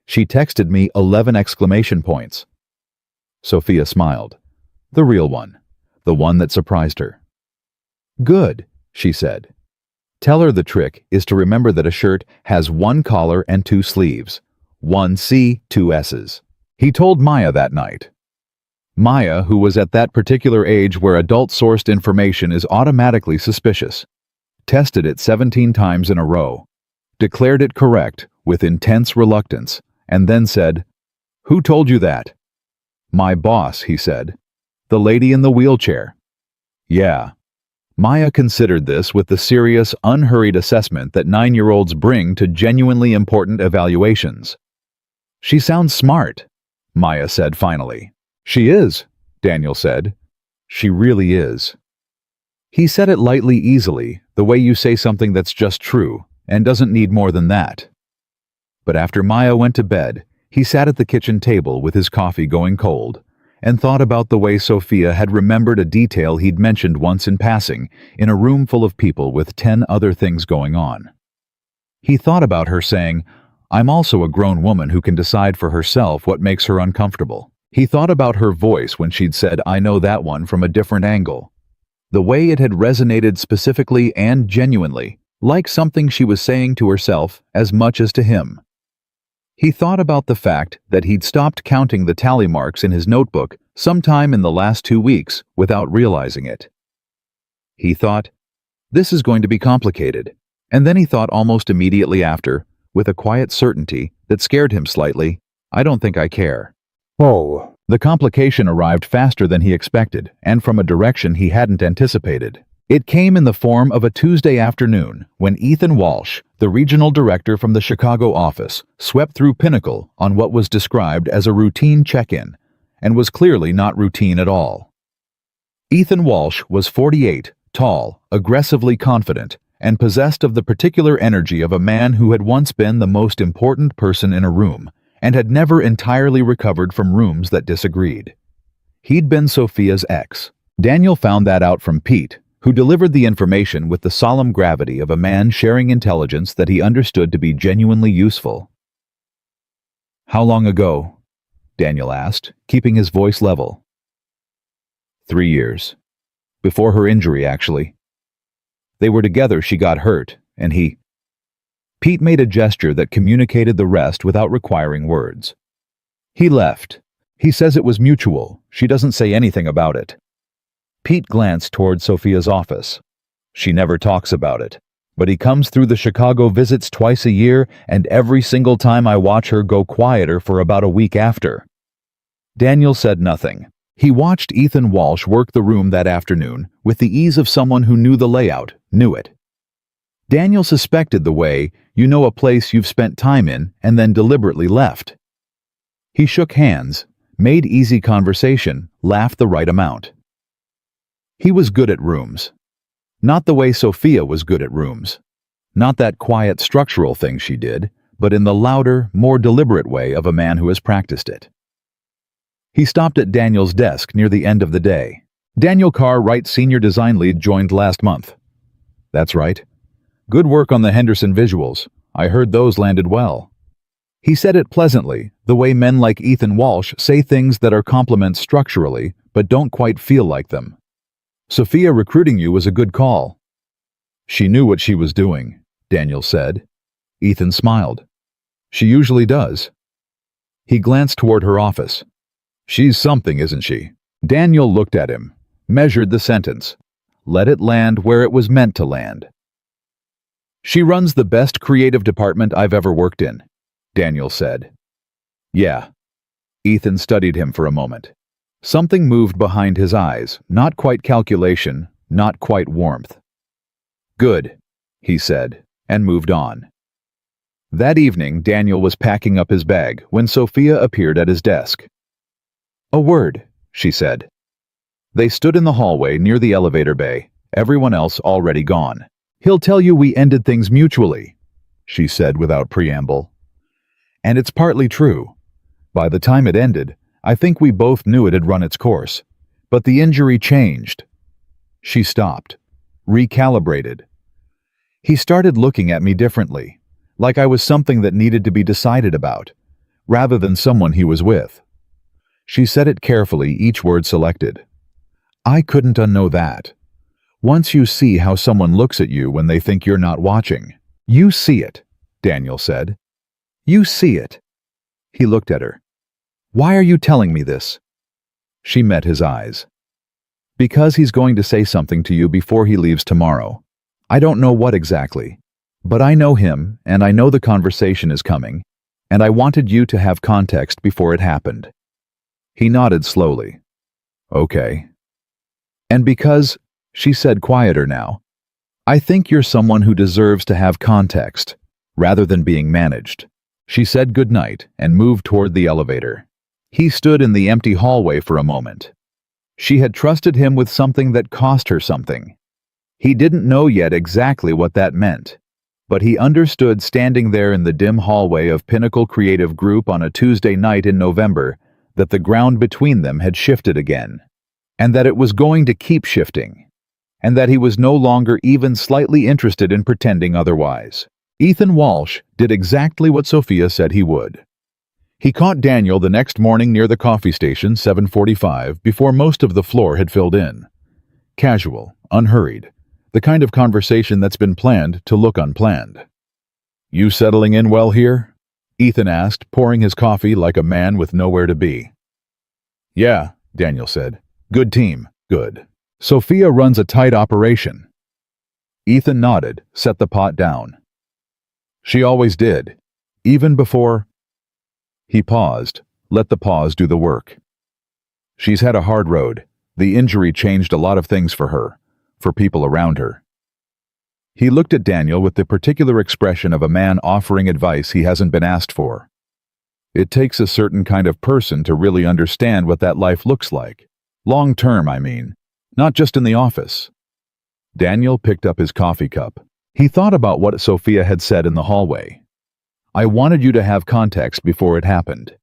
She texted me 11 exclamation points. Sophia smiled. The real one. The one that surprised her. Good, she said. Tell her the trick is to remember that a shirt has 1 collar and 2 sleeves. 1 C, 2 S's. He told Maya that night. Maya, who was at that particular age where adult-sourced information is automatically suspicious, tested it 17 times in a row, declared it correct with intense reluctance, and then said, Who told you that? My boss, he said. The lady in the wheelchair. Yeah. Maya considered this with the serious, unhurried assessment that 9-year-olds bring to genuinely important evaluations. She sounds smart, Maya said finally. She is, Daniel said. She really is. He said it lightly, easily, the way you say something that's just true and doesn't need more than that. But after Maya went to bed, he sat at the kitchen table with his coffee going cold and thought about the way Sophia had remembered a detail he'd mentioned once in passing in a room full of people with 10 other things going on. He thought about her saying, I'm also a grown woman who can decide for herself what makes her uncomfortable. He thought about her voice when she'd said, I know that one from a different angle. The way it had resonated specifically and genuinely, like something she was saying to herself as much as to him. He thought about the fact that he'd stopped counting the tally marks in his notebook sometime in the last 2 weeks without realizing it. He thought, this is going to be complicated. And then he thought almost immediately after, with a quiet certainty that scared him slightly, I don't think I care. Oh. The complication arrived faster than he expected, and from a direction he hadn't anticipated. It came in the form of a Tuesday afternoon when Ethan Walsh, the regional director from the Chicago office, swept through Pinnacle on what was described as a routine check-in, and was clearly not routine at all. Ethan Walsh was 48, tall, aggressively confident, and possessed of the particular energy of a man who had once been the most important person in a room, and had never entirely recovered from rooms that disagreed. He'd been Sophia's ex. Daniel found that out from Pete, who delivered the information with the solemn gravity of a man sharing intelligence that he understood to be genuinely useful. How long ago? Daniel asked, keeping his voice level. 3 years. Before her injury, actually. They were together, she got hurt, and he... Pete made a gesture that communicated the rest without requiring words. He left, He says it was mutual. She doesn't say anything about it. Pete glanced toward Sophia's office. She never talks about it. But he comes through the Chicago visits twice a year, and every single time I watch her go quieter for about a week after. Daniel said nothing. He watched Ethan Walsh work the room that afternoon with the ease of someone who knew the layout, knew it. Daniel suspected the way you know a place you've spent time in and then deliberately left. He shook hands, made easy conversation, laughed the right amount. He was good at rooms. Not the way Sophia was good at rooms. Not that quiet structural thing she did, but in the louder, more deliberate way of a man who has practiced it. He stopped at Daniel's desk near the end of the day. Daniel Carr, Wright Senior Design Lead, joined last month. That's right. Good work on the Henderson visuals. I heard those landed well. He said it pleasantly, the way men like Ethan Walsh say things that are compliments structurally, but don't quite feel like them. Sophia recruiting you was a good call. She knew what she was doing, Daniel said. Ethan smiled. She usually does. He glanced toward her office. She's something, isn't she? Daniel looked at him, measured the sentence, let it land where it was meant to land. She runs the best creative department I've ever worked in, Daniel said. Yeah. Ethan studied him for a moment. Something moved behind his eyes, not quite calculation, not quite warmth. Good, he said, and moved on. That evening, Daniel was packing up his bag when Sophia appeared at his desk. A word, she said. They stood in the hallway near the elevator bay, everyone else already gone. He'll tell you we ended things mutually, she said without preamble. And it's partly true. By the time it ended, I think we both knew it had run its course. But the injury changed. She stopped, recalibrated. He started looking at me differently, like I was something that needed to be decided about, rather than someone he was with. She said it carefully, each word selected. I couldn't unknow that. Once you see how someone looks at you when they think you're not watching, you see it, Daniel said. You see it. He looked at her. Why are you telling me this? She met his eyes. Because he's going to say something to you before he leaves tomorrow. I don't know what exactly, but I know him and I know the conversation is coming, and I wanted you to have context before it happened. He nodded slowly. Okay. And because, she said quieter now, I think you're someone who deserves to have context, rather than being managed. She said goodnight and moved toward the elevator. He stood in the empty hallway for a moment. She had trusted him with something that cost her something. He didn't know yet exactly what that meant, but he understood standing there in the dim hallway of Pinnacle Creative Group on a Tuesday night in November that the ground between them had shifted again, and that it was going to keep shifting, and that he was no longer even slightly interested in pretending otherwise. Ethan Walsh did exactly what Sophia said he would. He caught Daniel the next morning near the coffee station, 7:45, before most of the floor had filled in. Casual, unhurried, the kind of conversation that's been planned to look unplanned. You settling in well here? Ethan asked, pouring his coffee like a man with nowhere to be. Yeah, Daniel said. Good team, good. Sophia runs a tight operation. Ethan nodded, set the pot down. She always did, even before... He paused, let the pause do the work. She's had a hard road. The injury changed a lot of things for her, for people around her. He looked at Daniel with the particular expression of a man offering advice he hasn't been asked for. It takes a certain kind of person to really understand what that life looks like. Long term, I mean, not just in the office. Daniel picked up his coffee cup. He thought about what Sophia had said in the hallway. I wanted you to have context before it happened.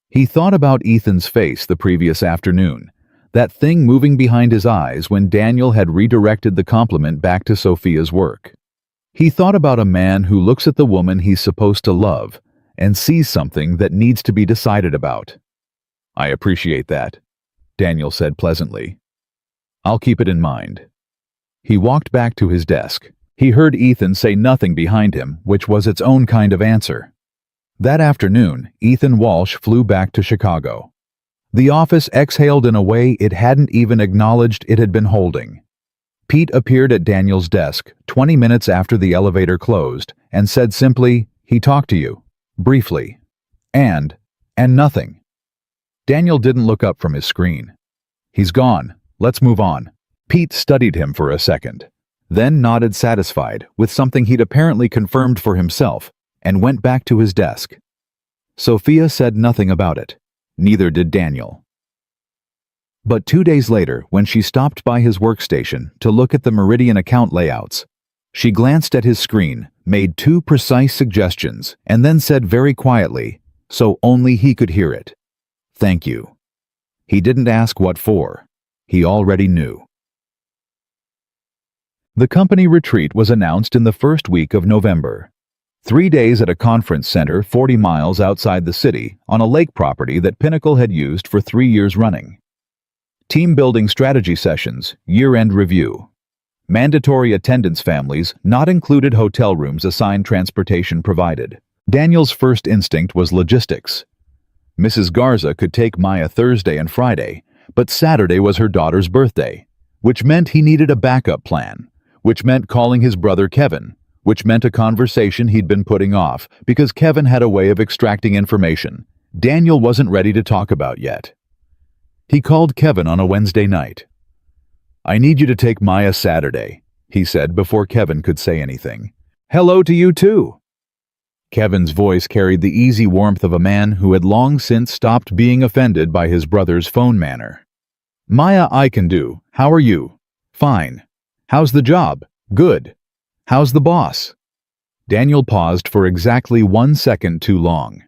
He thought about Ethan's face the previous afternoon, that thing moving behind his eyes when Daniel had redirected the compliment back to Sophia's work. He thought about a man who looks at the woman he's supposed to love and sees something that needs to be decided about. I appreciate that, Daniel said pleasantly. I'll keep it in mind. He walked back to his desk. He heard Ethan say nothing behind him, which was its own kind of answer. That afternoon, Ethan Walsh flew back to Chicago. The office exhaled in a way it hadn't even acknowledged it had been holding. Pete appeared at Daniel's desk 20 minutes after the elevator closed and said simply, "He talked to you." Briefly. And nothing. Daniel didn't look up from his screen. "He's gone. Let's move on." Pete studied him for a second, then nodded satisfied with something he'd apparently confirmed for himself, and went back to his desk. Sophia said nothing about it. Neither did Daniel. But 2 days later, when she stopped by his workstation to look at the Meridian account layouts, she glanced at his screen, made 2 precise suggestions, and then said very quietly, so only he could hear it, "Thank you." He didn't ask what for. He already knew. The company retreat was announced in the first week of November. 3 days at a conference center 40 miles outside the city on a lake property that Pinnacle had used for 3 years running. Team-building strategy sessions, year-end review. Mandatory attendance, families, not included, hotel rooms assigned, transportation provided. Daniel's first instinct was logistics. Mrs. Garza could take Maya Thursday and Friday, but Saturday was her daughter's birthday, which meant he needed a backup plan, which meant calling his brother Kevin, which meant a conversation he'd been putting off because Kevin had a way of extracting information Daniel wasn't ready to talk about yet. He called Kevin on a Wednesday night. "I need you to take Maya Saturday," he said before Kevin could say anything. "Hello to you too." Kevin's voice carried the easy warmth of a man who had long since stopped being offended by his brother's phone manner. "Maya, I can do. How are you?" "Fine." "How's the job?" "Good." "How's the boss?" Daniel paused for exactly 1 second too long.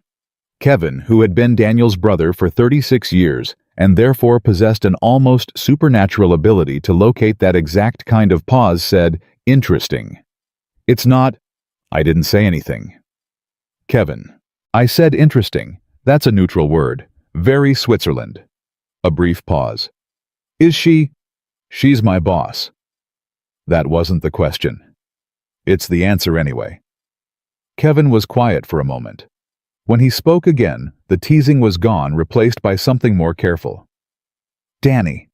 Kevin, who had been Daniel's brother for 36 years, and therefore possessed an almost supernatural ability to locate that exact kind of pause, said, "Interesting." "It's not—" "I didn't say anything." "Kevin." "I said interesting. That's a neutral word. Very Switzerland." A brief pause. "Is she—" "She's my boss." That wasn't the question. It's the answer anyway. Kevin was quiet for a moment. When he spoke again, the teasing was gone, replaced by something more careful. "Danny,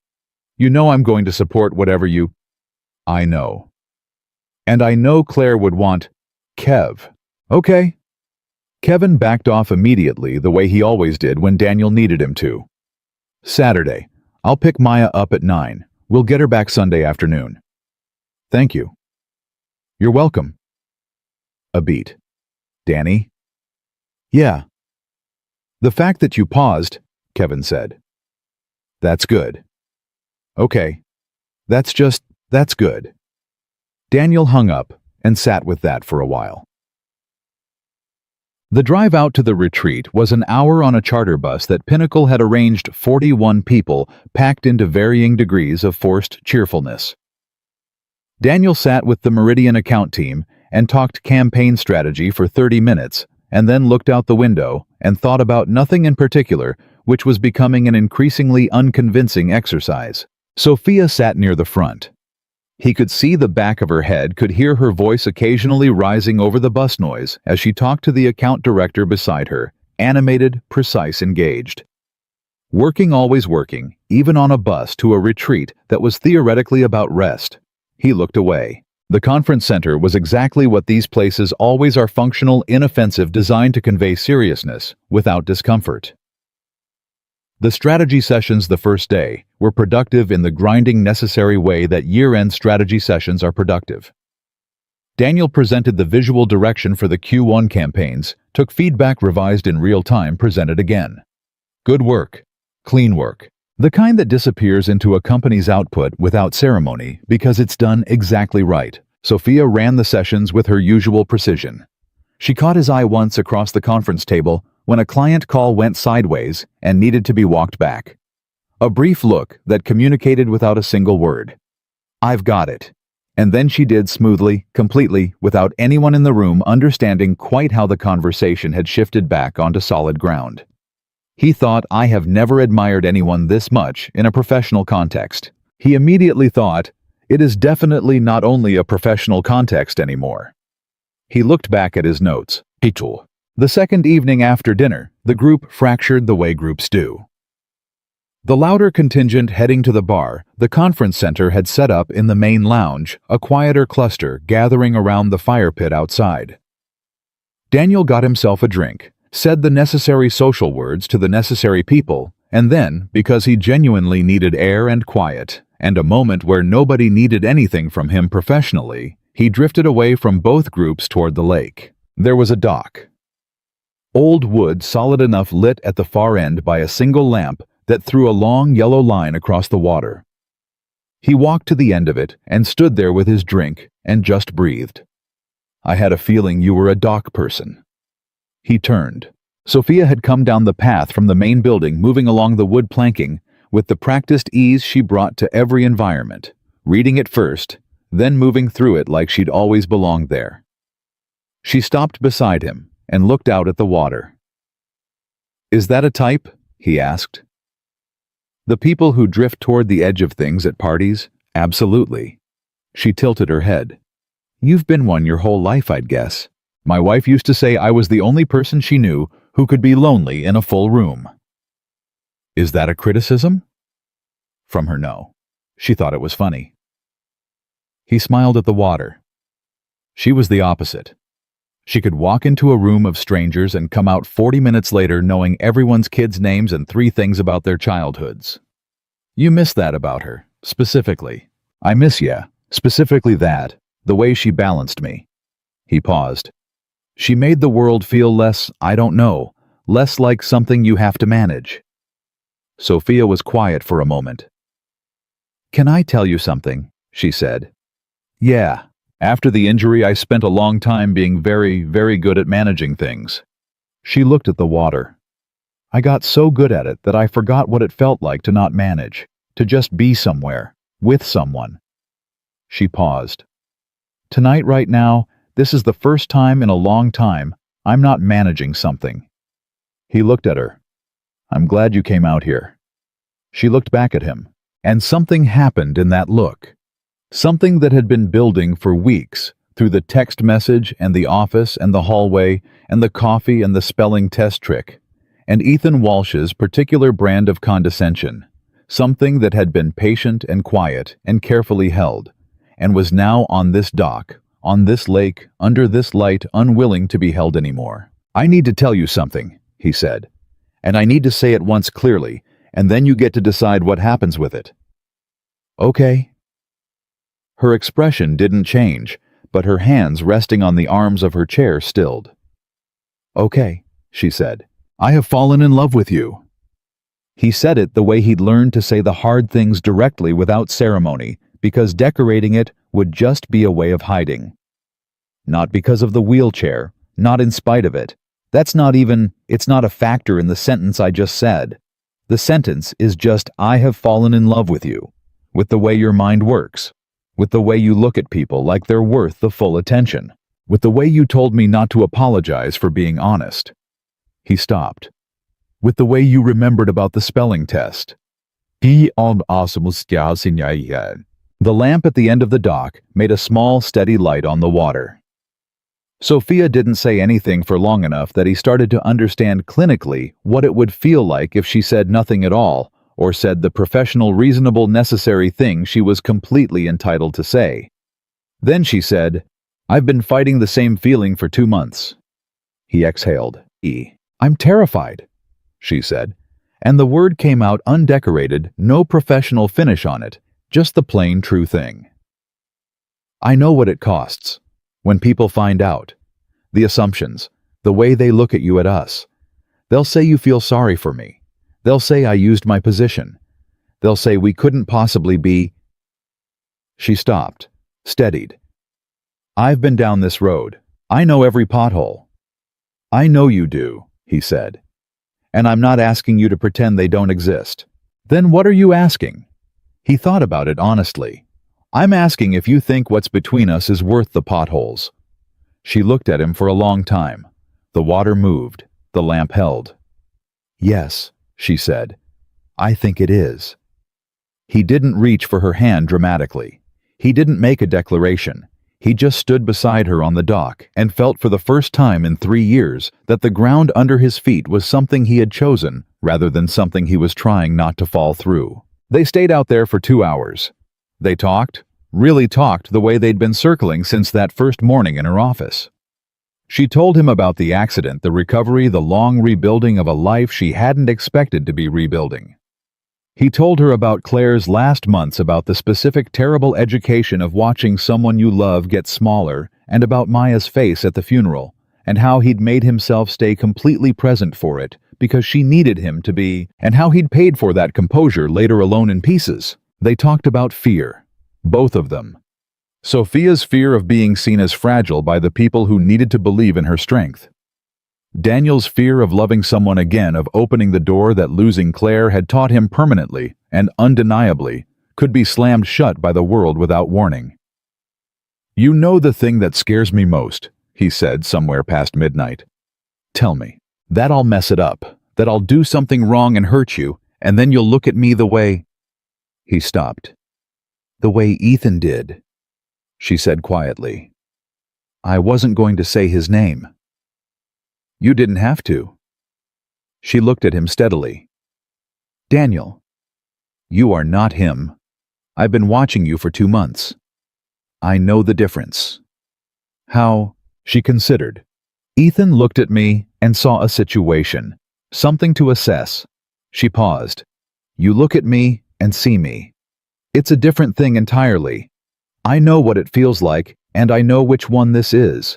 you know I'm going to support whatever you—" "I know. And I know Claire would want—" "Kev." "Okay." Kevin backed off immediately, the way he always did when Daniel needed him to. "Saturday. I'll pick Maya up at 9. We'll get her back Sunday afternoon." "Thank you." "You're welcome." A beat. "Danny?" "Yeah." "The fact that you paused," Kevin said. "That's good." "Okay. That's good." Daniel hung up and sat with that for a while. The drive out to the retreat was an hour on a charter bus that Pinnacle had arranged 41 people packed into varying degrees of forced cheerfulness. Daniel sat with the Meridian account team and talked campaign strategy for 30 minutes, and then looked out the window and thought about nothing in particular, which was becoming an increasingly unconvincing exercise. Sophia sat near the front. He could see the back of her head, could hear her voice occasionally rising over the bus noise as she talked to the account director beside her, animated, precise, engaged. Working, always working, even on a bus to a retreat that was theoretically about rest. He looked away. The conference center was exactly what these places always are: functional, inoffensive, designed to convey seriousness without discomfort. The strategy sessions the first day were productive in the grinding, necessary way that year-end strategy sessions are productive. Daniel presented the visual direction for the Q1 campaigns, took feedback, revised in real time, presented again. Good work. Clean work. The kind that disappears into a company's output without ceremony because it's done exactly right. Sophia ran the sessions with her usual precision. She caught his eye once across the conference table when a client call went sideways and needed to be walked back. A brief look that communicated without a single word. "I've got it." And then she did smoothly, completely, without anyone in the room understanding quite how the conversation had shifted back onto solid ground. He thought, "I have never admired anyone this much in a professional context." He immediately thought, "It is definitely not only a professional context anymore." He looked back at his notes. The second evening after dinner, the group fractured the way groups do. The louder contingent heading to the bar the conference center had set up in the main lounge, a quieter cluster gathering around the fire pit outside. Daniel got himself a drink, said the necessary social words to the necessary people, and then, because he genuinely needed air and quiet, and a moment where nobody needed anything from him professionally, he drifted away from both groups toward the lake. There was a dock. Old wood solid enough lit at the far end by a single lamp that threw a long yellow line across the water. He walked to the end of it and stood there with his drink and just breathed. "I had a feeling you were a dock person." He turned. Sophia had come down the path from the main building, moving along the wood planking with the practiced ease she brought to every environment, reading it first, then moving through it like she'd always belonged there. She stopped beside him and looked out at the water. "Is that a type?" he asked. "The people who drift toward the edge of things at parties? Absolutely." She tilted her head. "You've been one your whole life, I'd guess. My wife used to say I was the only person she knew who could be lonely in a full room." "Is that a criticism?" From her, no. She thought it was funny. He smiled at the water. She was the opposite. She could walk into a room of strangers and come out 40 minutes later knowing everyone's kids' names and 3 things about their childhoods. "You miss that about her, specifically." "I miss, yeah, specifically that, the way she balanced me." He paused. "She made the world feel less, I don't know, less like something you have to manage." Sophia was quiet for a moment. "Can I tell you something?" she said. "Yeah. After the injury, I spent a long time being very, very good at managing things." She looked at the water. "I got so good at it that I forgot what it felt like to not manage, to just be somewhere, with someone." She paused. "Tonight, right now, this is the first time in a long time I'm not managing something." He looked at her. "I'm glad you came out here." She looked back at him, and something happened in that look. Something that had been building for weeks, through the text message and the office and the hallway and the coffee and the spelling test trick, and Ethan Walsh's particular brand of condescension, something that had been patient and quiet and carefully held, and was now on this dock, on this lake, under this light, unwilling to be held anymore. "I need to tell you something," he said, "and I need to say it once clearly, and then you get to decide what happens with it." "Okay." Her expression didn't change, but her hands resting on the arms of her chair stilled. "Okay," she said. "I have fallen in love with you." He said it the way he'd learned to say the hard things directly without ceremony, because decorating it would just be a way of hiding. Not because of the wheelchair, not in spite of it. It's not a factor in the sentence I just said. The sentence is just, "I have fallen in love with you," with the way your mind works, with the way you look at people like they're worth the full attention, with the way you told me not to apologize for being honest. He stopped. "With the way you remembered about the spelling test." The lamp at the end of the dock made a small, steady light on the water. Sophia didn't say anything for long enough that he started to understand clinically what it would feel like if she said nothing at all, or said the professional, reasonable, necessary thing she was completely entitled to say. Then she said, "I've been fighting the same feeling for 2 months." He exhaled. "I'm terrified," she said, and the word came out undecorated, no professional finish on it, just the plain true thing. "I know what it costs. When people find out. The assumptions, the way they look at you, at us. They'll say you feel sorry for me. They'll say I used my position. They'll say we couldn't possibly be." She stopped, steadied. "I've been down this road. I know every pothole." "I know you do," he said. "And I'm not asking you to pretend they don't exist." "Then what are you asking?" He thought about it honestly. "I'm asking if you think what's between us is worth the potholes." She looked at him for a long time. The water moved. The lamp held. "Yes," she said. "I think it is." He didn't reach for her hand dramatically. He didn't make a declaration. He just stood beside her on the dock and felt for the first time in 3 years that the ground under his feet was something he had chosen rather than something he was trying not to fall through. They stayed out there for 2 hours. They talked, really talked the way they'd been circling since that first morning in her office. She told him about the accident, the recovery, the long rebuilding of a life she hadn't expected to be rebuilding. He told her about Claire's last months, about the specific terrible education of watching someone you love get smaller, and about Maya's face at the funeral, and how he'd made himself stay completely present for it because she needed him to be, and how he'd paid for that composure later alone in pieces. They talked about fear, both of them. Sophia's fear of being seen as fragile by the people who needed to believe in her strength. Daniel's fear of loving someone again, of opening the door that losing Claire had taught him permanently and undeniably could be slammed shut by the world without warning. "You know the thing that scares me most," he said somewhere past midnight. "Tell me, that I'll mess it up, that I'll do something wrong and hurt you, and then you'll look at me the way—" He stopped. "The way Ethan did," she said quietly. "I wasn't going to say his name." "You didn't have to." She looked at him steadily. "Daniel, you are not him. I've been watching you for 2 months. I know the difference." "How?" She considered. Ethan looked at me and saw a situation, something to assess. She paused. "You look at me and see me. It's a different thing entirely. I know what it feels like, and I know which one this is."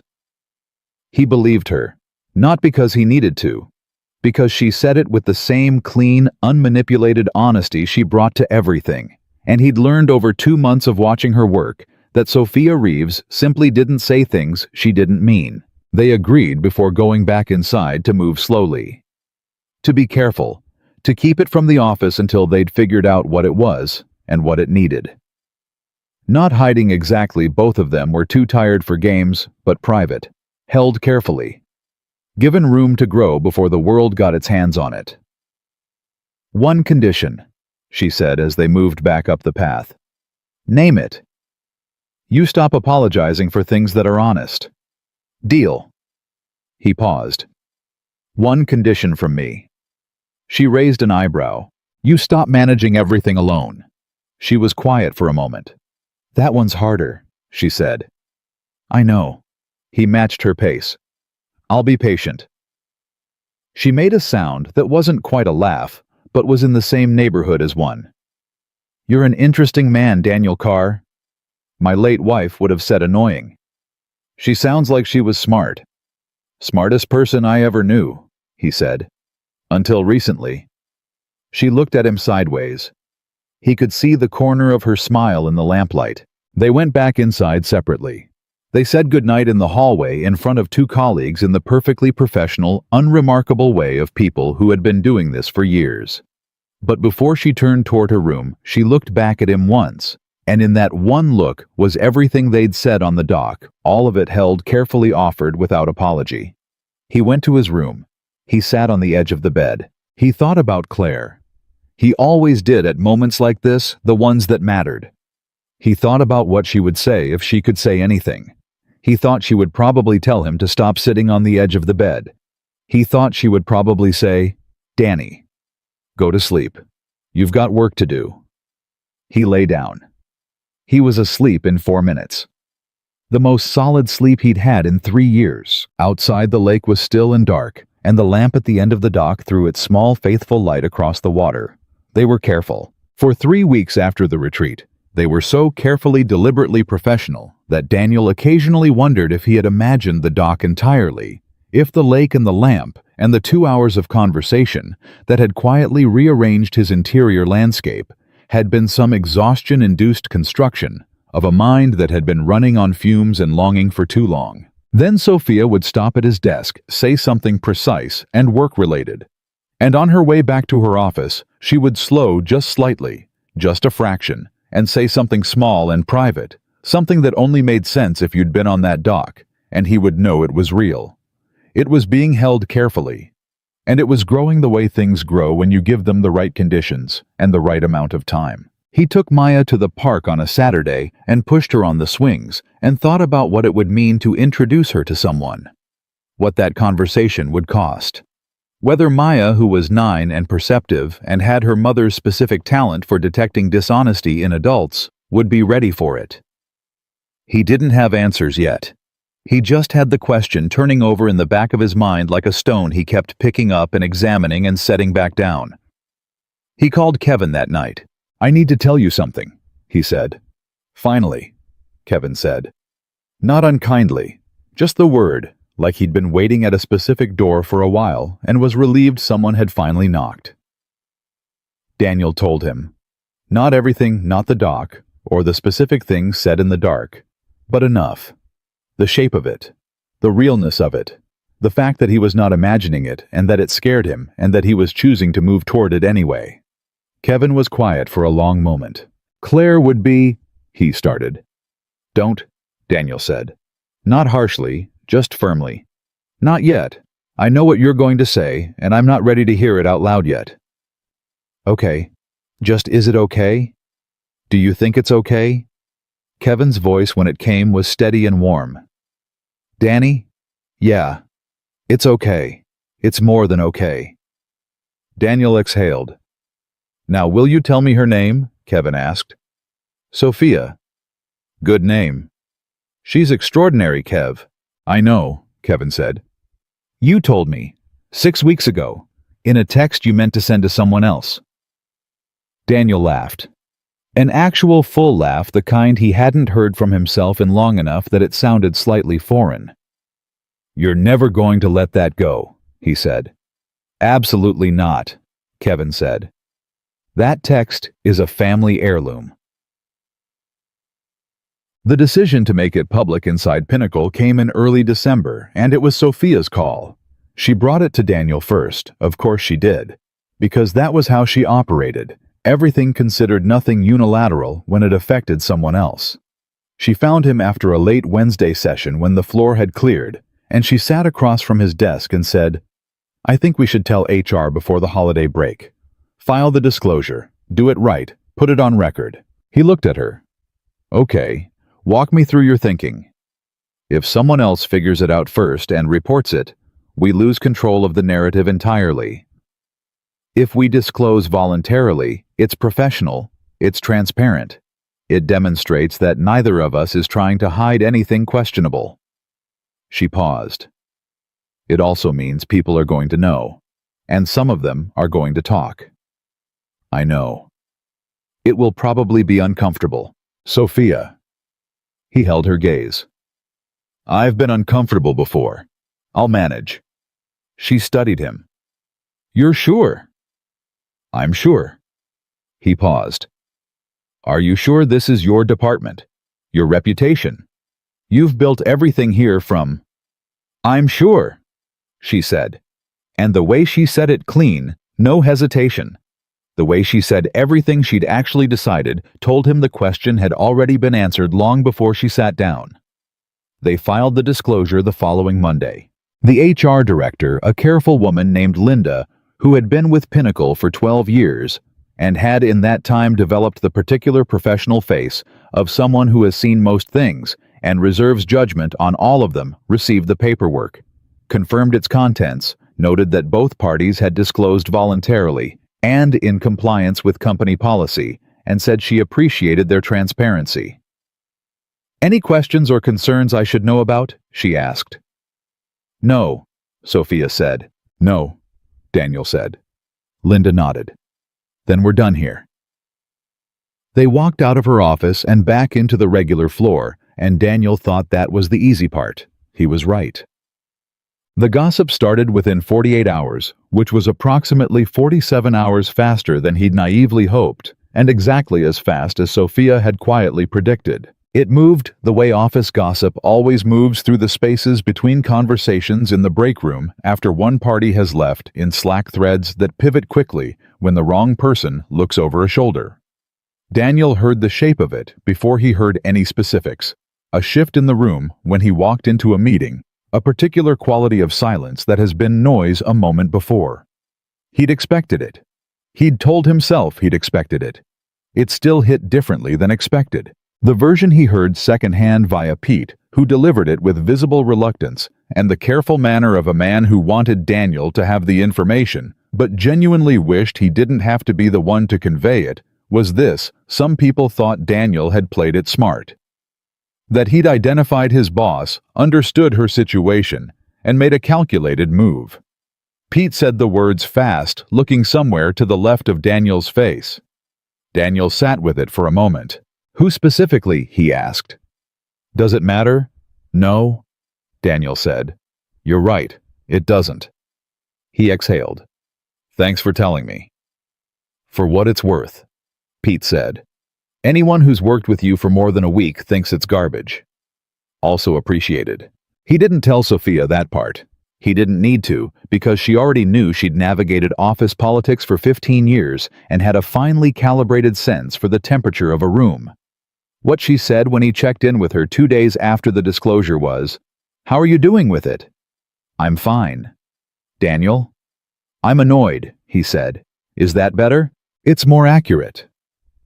He believed her. Not because he needed to, because she said it with the same clean, unmanipulated honesty she brought to everything, and he'd learned over 2 months of watching her work that Sophia Reeves simply didn't say things she didn't mean. They agreed before going back inside to move slowly. To be careful, to keep it from the office until they'd figured out what it was and what it needed. Not hiding exactly, both of them were too tired for games, but private, held carefully. Given room to grow before the world got its hands on it. "One condition," she said as they moved back up the path. "Name it. You stop apologizing for things that are honest. Deal." He paused. "One condition from me." She raised an eyebrow. "You stop managing everything alone." She was quiet for a moment. "That one's harder," she said. "I know." He matched her pace. "I'll be patient." She made a sound that wasn't quite a laugh, but was in the same neighborhood as one. "You're an interesting man, Daniel Carr." My late wife would have said annoying. "She sounds like she was smart." "Smartest person I ever knew," he said. "Until recently." She looked at him sideways. He could see the corner of her smile in the lamplight. They went back inside separately. They said goodnight in the hallway in front of 2 colleagues in the perfectly professional, unremarkable way of people who had been doing this for years. But before she turned toward her room, she looked back at him once, and in that one look was everything they'd said on the dock, all of it held carefully offered without apology. He went to his room. He sat on the edge of the bed. He thought about Claire. He always did at moments like this, the ones that mattered. He thought about what she would say if she could say anything. He thought she would probably tell him to stop sitting on the edge of the bed. He thought she would probably say, "Danny, go to sleep. You've got work to do." He lay down. He was asleep in 4 minutes. The most solid sleep he'd had in 3 years. Outside, the lake was still and dark, and the lamp at the end of the dock threw its small, faithful light across the water. They were careful. For 3 weeks after the retreat, they were so carefully, deliberately professional that Daniel occasionally wondered if he had imagined the dock entirely, if the lake and the lamp and the 2 hours of conversation that had quietly rearranged his interior landscape had been some exhaustion-induced construction of a mind that had been running on fumes and longing for too long. Then Sophia would stop at his desk, say something precise and work-related, and on her way back to her office, she would slow just slightly, just a fraction, and say something small and private, something that only made sense if you'd been on that dock, and he would know it was real. It was being held carefully, and it was growing the way things grow when you give them the right conditions and the right amount of time. He took Maya to the park on a Saturday and pushed her on the swings and thought about what it would mean to introduce her to someone. What that conversation would cost. Whether Maya, who was 9 and perceptive and had her mother's specific talent for detecting dishonesty in adults, would be ready for it. He didn't have answers yet. He just had the question turning over in the back of his mind like a stone he kept picking up and examining and setting back down. He called Kevin that night. "I need to tell you something," he said. "Finally," Kevin said. Not unkindly, just the word, like he'd been waiting at a specific door for a while and was relieved someone had finally knocked. Daniel told him. Not everything, not the doc, or the specific things said in the dark, but enough. The shape of it, the realness of it, the fact that he was not imagining it and that it scared him and that he was choosing to move toward it anyway. Kevin was quiet for a long moment. "Claire would be," he started. "Don't," Daniel said. Not harshly, just firmly. "Not yet. I know what you're going to say, and I'm not ready to hear it out loud yet." "Okay. Just is it okay? Do you think it's okay?" Kevin's voice when it came was steady and warm. "Danny? Yeah. It's okay. It's more than okay." Daniel exhaled. "Now will you tell me her name?" Kevin asked. "Sophia." "Good name." "She's extraordinary, Kev." "I know," Kevin said. "You told me, 6 weeks ago, in a text you meant to send to someone else." Daniel laughed. An actual full laugh, the kind he hadn't heard from himself in long enough that it sounded slightly foreign. "You're never going to let that go," he said. "Absolutely not," Kevin said. "That text is a family heirloom." The decision to make it public inside Pinnacle came in early December, and it was Sophia's call. She brought it to Daniel first, of course she did, because that was how she operated. Everything considered, nothing unilateral when it affected someone else. She found him after a late Wednesday session when the floor had cleared, and she sat across from his desk and said, "I think we should tell HR before the holiday break. File the disclosure, do it right, put it on record." He looked at her. "Okay, walk me through your thinking." "If someone else figures it out first and reports it, we lose control of the narrative entirely. If we disclose voluntarily, it's professional, it's transparent. It demonstrates that neither of us is trying to hide anything questionable." She paused. "It also means people are going to know, and some of them are going to talk." "I know. It will probably be uncomfortable." "Sophia." He held her gaze. "I've been uncomfortable before. I'll manage." She studied him. "You're sure?" "I'm sure." He paused. "Are you sure this is your department? Your reputation? You've built everything here from—" "I'm sure," she said. And the way she said it, clean, no hesitation. The way she said everything she'd actually decided told him the question had already been answered long before she sat down. They filed the disclosure the following Monday. The HR director, a careful woman named Linda, who had been with Pinnacle for 12 years, and had in that time developed the particular professional face of someone who has seen most things and reserves judgment on all of them, received the paperwork, confirmed its contents, noted that both parties had disclosed voluntarily and in compliance with company policy, and said she appreciated their transparency. "Any questions or concerns I should know about?" she asked. "No," Sophia said. "No," Daniel said. Linda nodded. "Then we're done here." They walked out of her office and back into the regular floor, and Daniel thought that was the easy part. He was right. The gossip started within 48 hours, which was approximately 47 hours faster than he'd naively hoped, and exactly as fast as Sophia had quietly predicted. It moved the way office gossip always moves through the spaces between conversations in the break room after one party has left, in Slack threads that pivot quickly when the wrong person looks over a shoulder. Daniel heard the shape of it before he heard any specifics. A shift in the room when he walked into a meeting, a particular quality of silence that has been noise a moment before. He'd expected it. He'd told himself he'd expected it. it still hit differently than expected. The version he heard secondhand via Pete, who delivered it with visible reluctance, and the careful manner of a man who wanted Daniel to have the information, but genuinely wished he didn't have to be the one to convey it, was this: some people thought Daniel had played it smart. That he'd identified his boss, understood her situation, and made a calculated move. Pete said the words fast, looking somewhere to the left of Daniel's face. Daniel sat with it for a moment. "Who specifically?" he asked. "Does it matter?" "No," Daniel said. "You're right, it doesn't." He exhaled. "Thanks for telling me." "For what it's worth," Pete said. "Anyone who's worked with you for more than a week thinks it's garbage." "Also appreciated." He didn't tell Sophia that part. He didn't need to, because she already knew she'd navigated office politics for 15 years and had a finely calibrated sense for the temperature of a room. What she said when he checked in with her 2 days after the disclosure was, "How are you doing with it?" "I'm fine." "Daniel?" "I'm annoyed," he said. "Is that better?" "It's more accurate."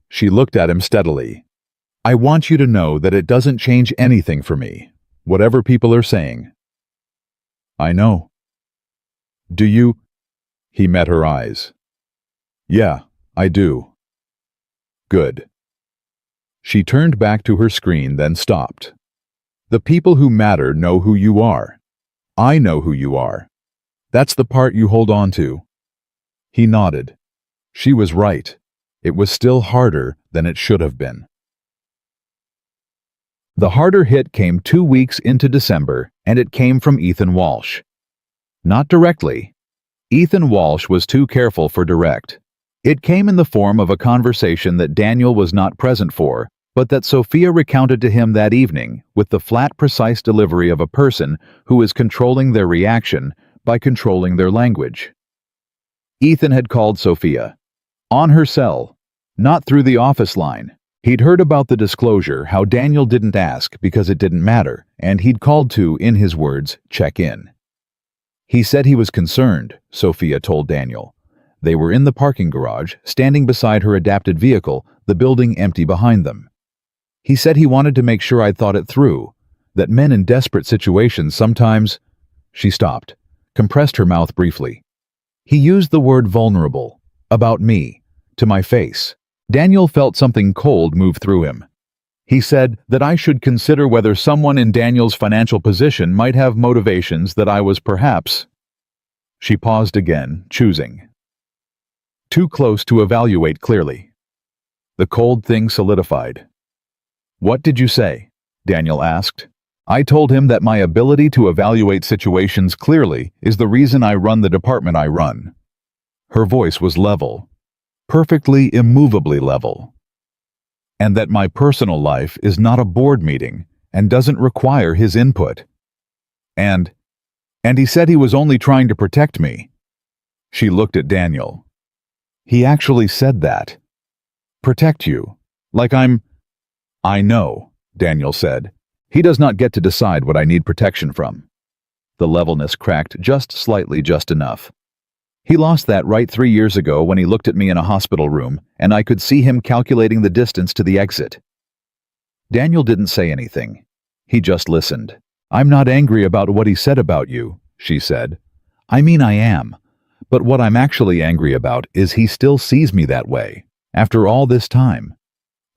She looked at him steadily. "I want you to know that it doesn't change anything for me, whatever people are saying." "I know." "Do you?" He met her eyes. "Yeah, I do." "Good." She turned back to her screen, then stopped. "The people who matter know who you are. I know who you are. That's the part you hold on to." He nodded. She was right. It was still harder than it should have been. The harder hit came 2 weeks into December, and it came from Ethan Walsh. Not directly. Ethan Walsh was too careful for direct. It came in the form of a conversation that Daniel was not present for, but that Sophia recounted to him that evening with the flat, precise delivery of a person who is controlling their reaction by controlling their language. Ethan had called Sophia. On her cell. Not through the office line. He'd heard about the disclosure, how Daniel didn't ask because it didn't matter, and he'd called to, in his words, check in. He said he was concerned, Sophia told Daniel. They were in the parking garage, standing beside her adapted vehicle, the building empty behind them. He said he wanted to make sure I'd thought it through, that men in desperate situations sometimes... She stopped, compressed her mouth briefly. He used the word vulnerable, about me, to my face. Daniel felt something cold move through him. He said that I should consider whether someone in Daniel's financial position might have motivations that I was perhaps... She paused again, choosing. Too close to evaluate clearly. The cold thing solidified. "What did you say?" Daniel asked. "I told him that my ability to evaluate situations clearly is the reason I run the department I run." Her voice was level. Perfectly, immovably level. "And that my personal life is not a board meeting and doesn't require his input. And he said he was only trying to protect me." She looked at Daniel. "He actually said that. Protect you. Like I'm..." "I know," Daniel said. "He does not get to decide what I need protection from." The levelness cracked just slightly, just enough. "He lost that right 3 years ago when he looked at me in a hospital room, and I could see him calculating the distance to the exit." Daniel didn't say anything. He just listened. "I'm not angry about what he said about you," she said. "I mean, I am. But what I'm actually angry about is he still sees me that way, after all this time.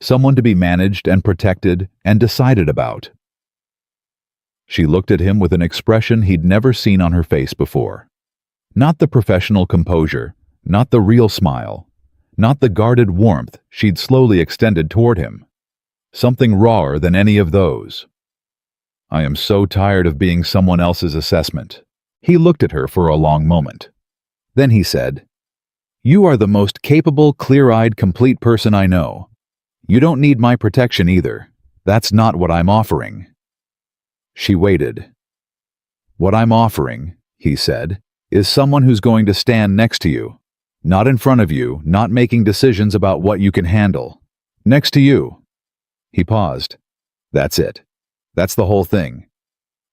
Someone to be managed and protected and decided about." She looked at him with an expression he'd never seen on her face before. Not the professional composure, not the real smile, not the guarded warmth she'd slowly extended toward him. Something rawer than any of those. "I am so tired of being someone else's assessment." He looked at her for a long moment. Then he said, "You are the most capable, clear-eyed, complete person I know. You don't need my protection either. That's not what I'm offering." She waited. "What I'm offering," he said, "is someone who's going to stand next to you. Not in front of you, not making decisions about what you can handle. Next to you." He paused. "That's it. That's the whole thing."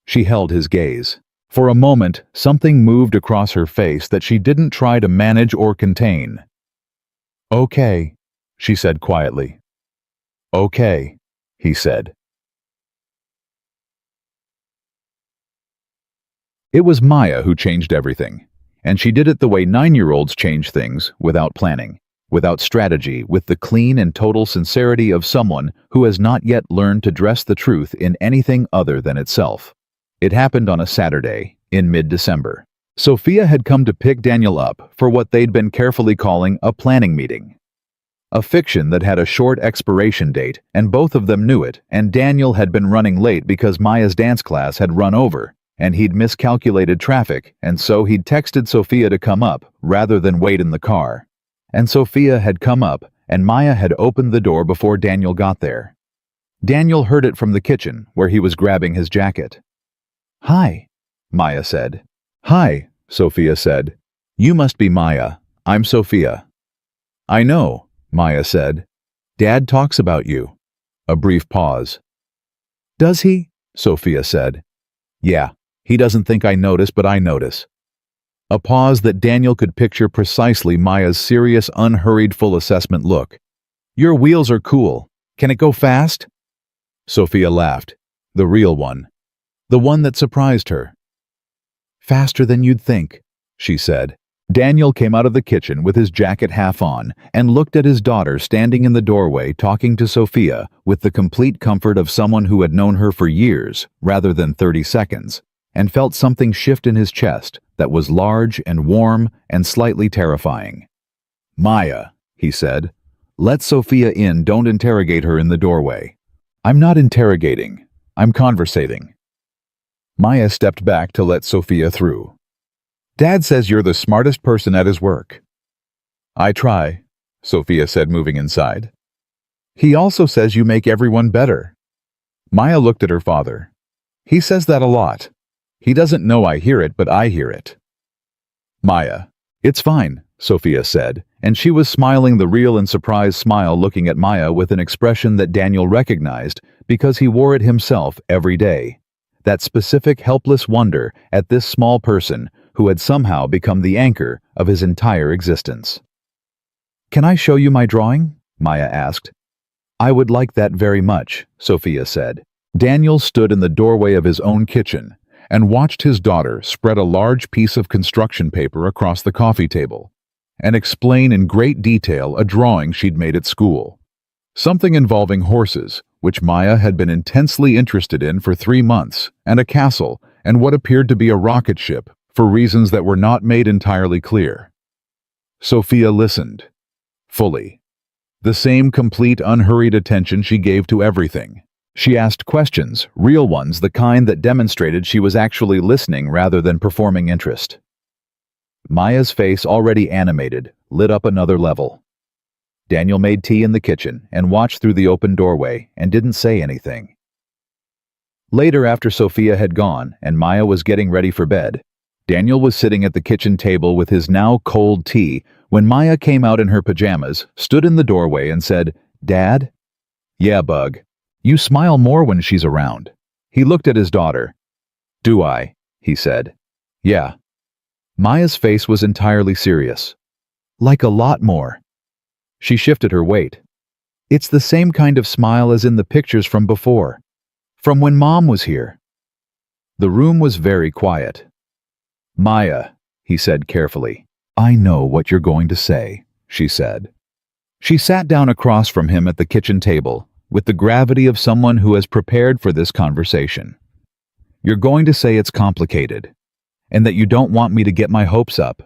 She held his gaze. For a moment, something moved across her face that she didn't try to manage or contain. "Okay," she said quietly. Okay, he said. It was Maya who changed everything, and she did it the way 9-year-olds change things, without planning, without strategy, with the clean and total sincerity of someone who has not yet learned to dress the truth in anything other than itself. It happened on a Saturday, in mid-December. Sophia had come to pick Daniel up for what they'd been carefully calling a planning meeting. A fiction that had a short expiration date, and both of them knew it, and Daniel had been running late because Maya's dance class had run over, and he'd miscalculated traffic, and so he'd texted Sophia to come up rather than wait in the car. And Sophia had come up, and Maya had opened the door before Daniel got there. Daniel heard it from the kitchen, where he was grabbing his jacket. "Hi," Maya said. "Hi," Sophia said. "You must be Maya. I'm Sophia." "I know," Maya said. "Dad talks about you." A brief pause. "Does he?" Sophia said. "Yeah, he doesn't think I notice, but I notice." A pause that Daniel could picture precisely Maya's serious, unhurried, full assessment look. "Your wheels are cool. Can it go fast?" Sophia laughed. The real one. The one that surprised her. "Faster than you'd think," she said. Daniel came out of the kitchen with his jacket half on and looked at his daughter standing in the doorway talking to Sophia with the complete comfort of someone who had known her for years rather than 30 seconds, and felt something shift in his chest that was large and warm and slightly terrifying. "Maya," he said, "let Sophia in, don't interrogate her in the doorway." "I'm not interrogating, I'm conversating." Maya stepped back to let Sophia through. "Dad says you're the smartest person at his work." "I try," Sophia said, moving inside. "He also says you make everyone better." Maya looked at her father. "He says that a lot. He doesn't know I hear it, but I hear it." "Maya, it's fine," Sophia said, and she was smiling the real and surprised smile, looking at Maya with an expression that Daniel recognized because he wore it himself every day. That specific, helpless wonder at this small person who had somehow become the anchor of his entire existence. "Can I show you my drawing?" Maya asked. "I would like that very much," Sophia said. Daniel stood in the doorway of his own kitchen and watched his daughter spread a large piece of construction paper across the coffee table and explain in great detail a drawing she'd made at school. Something involving horses, which Maya had been intensely interested in for 3 months, and a castle, and what appeared to be a rocket ship, for reasons that were not made entirely clear. Sophia listened. Fully. The same complete, unhurried attention she gave to everything. She asked questions, real ones, the kind that demonstrated she was actually listening rather than performing interest. Maya's face, already animated, lit up another level. Daniel made tea in the kitchen and watched through the open doorway and didn't say anything. Later, after Sophia had gone and Maya was getting ready for bed, Daniel was sitting at the kitchen table with his now cold tea when Maya came out in her pajamas, stood in the doorway and said, "Dad?" "Yeah, Bug. You smile more when she's around." He looked at his daughter. "Do I?" he said. "Yeah." Maya's face was entirely serious. "Like a lot more." She shifted her weight. "It's the same kind of smile as in the pictures from before. From when Mom was here." The room was very quiet. "Maya," he said carefully. "I know what you're going to say," she said. She sat down across from him at the kitchen table, with the gravity of someone who has prepared for this conversation. "You're going to say it's complicated, and that you don't want me to get my hopes up,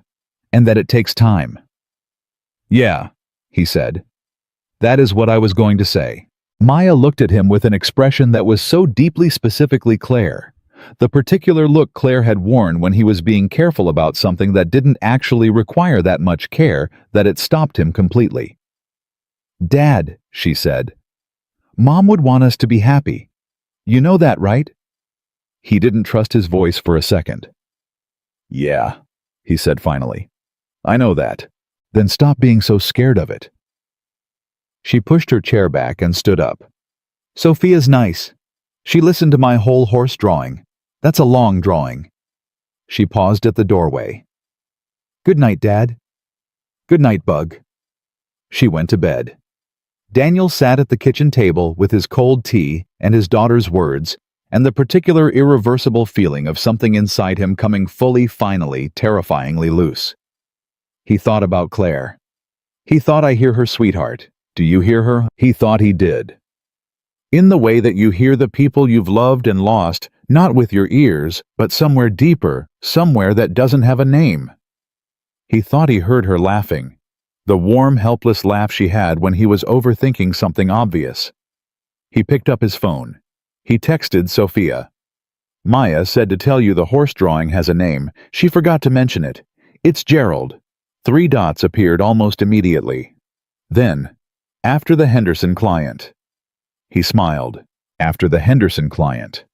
and that it takes time." "Yeah," he said. "That is what I was going to say." Maya looked at him with an expression that was so deeply specifically Claire, the particular look Claire had worn when he was being careful about something that didn't actually require that much care, that it stopped him completely. "Dad," she said, "Mom would want us to be happy. You know that, right?" He didn't trust his voice for a second. "Yeah," he said finally. "I know that." "Then stop being so scared of it." She pushed her chair back and stood up. "Sophia's nice. She listened to my whole horse drawing. That's a long drawing." She paused at the doorway. "Good night, Dad." "Good night, Bug." She went to bed. Daniel sat at the kitchen table with his cold tea and his daughter's words, and the particular irreversible feeling of something inside him coming fully, finally, terrifyingly loose. He thought about Claire. He thought, I hear her, sweetheart. Do you hear her? He thought he did. In the way that you hear the people you've loved and lost, not with your ears, but somewhere deeper, somewhere that doesn't have a name. He thought he heard her laughing, the warm, helpless laugh she had when he was overthinking something obvious. He picked up his phone. He texted Sophia. Maya said to tell you the horse drawing has a name. She forgot to mention it. It's Gerald. 3 dots appeared almost immediately. Then, after the Henderson client. He smiled. After the Henderson client.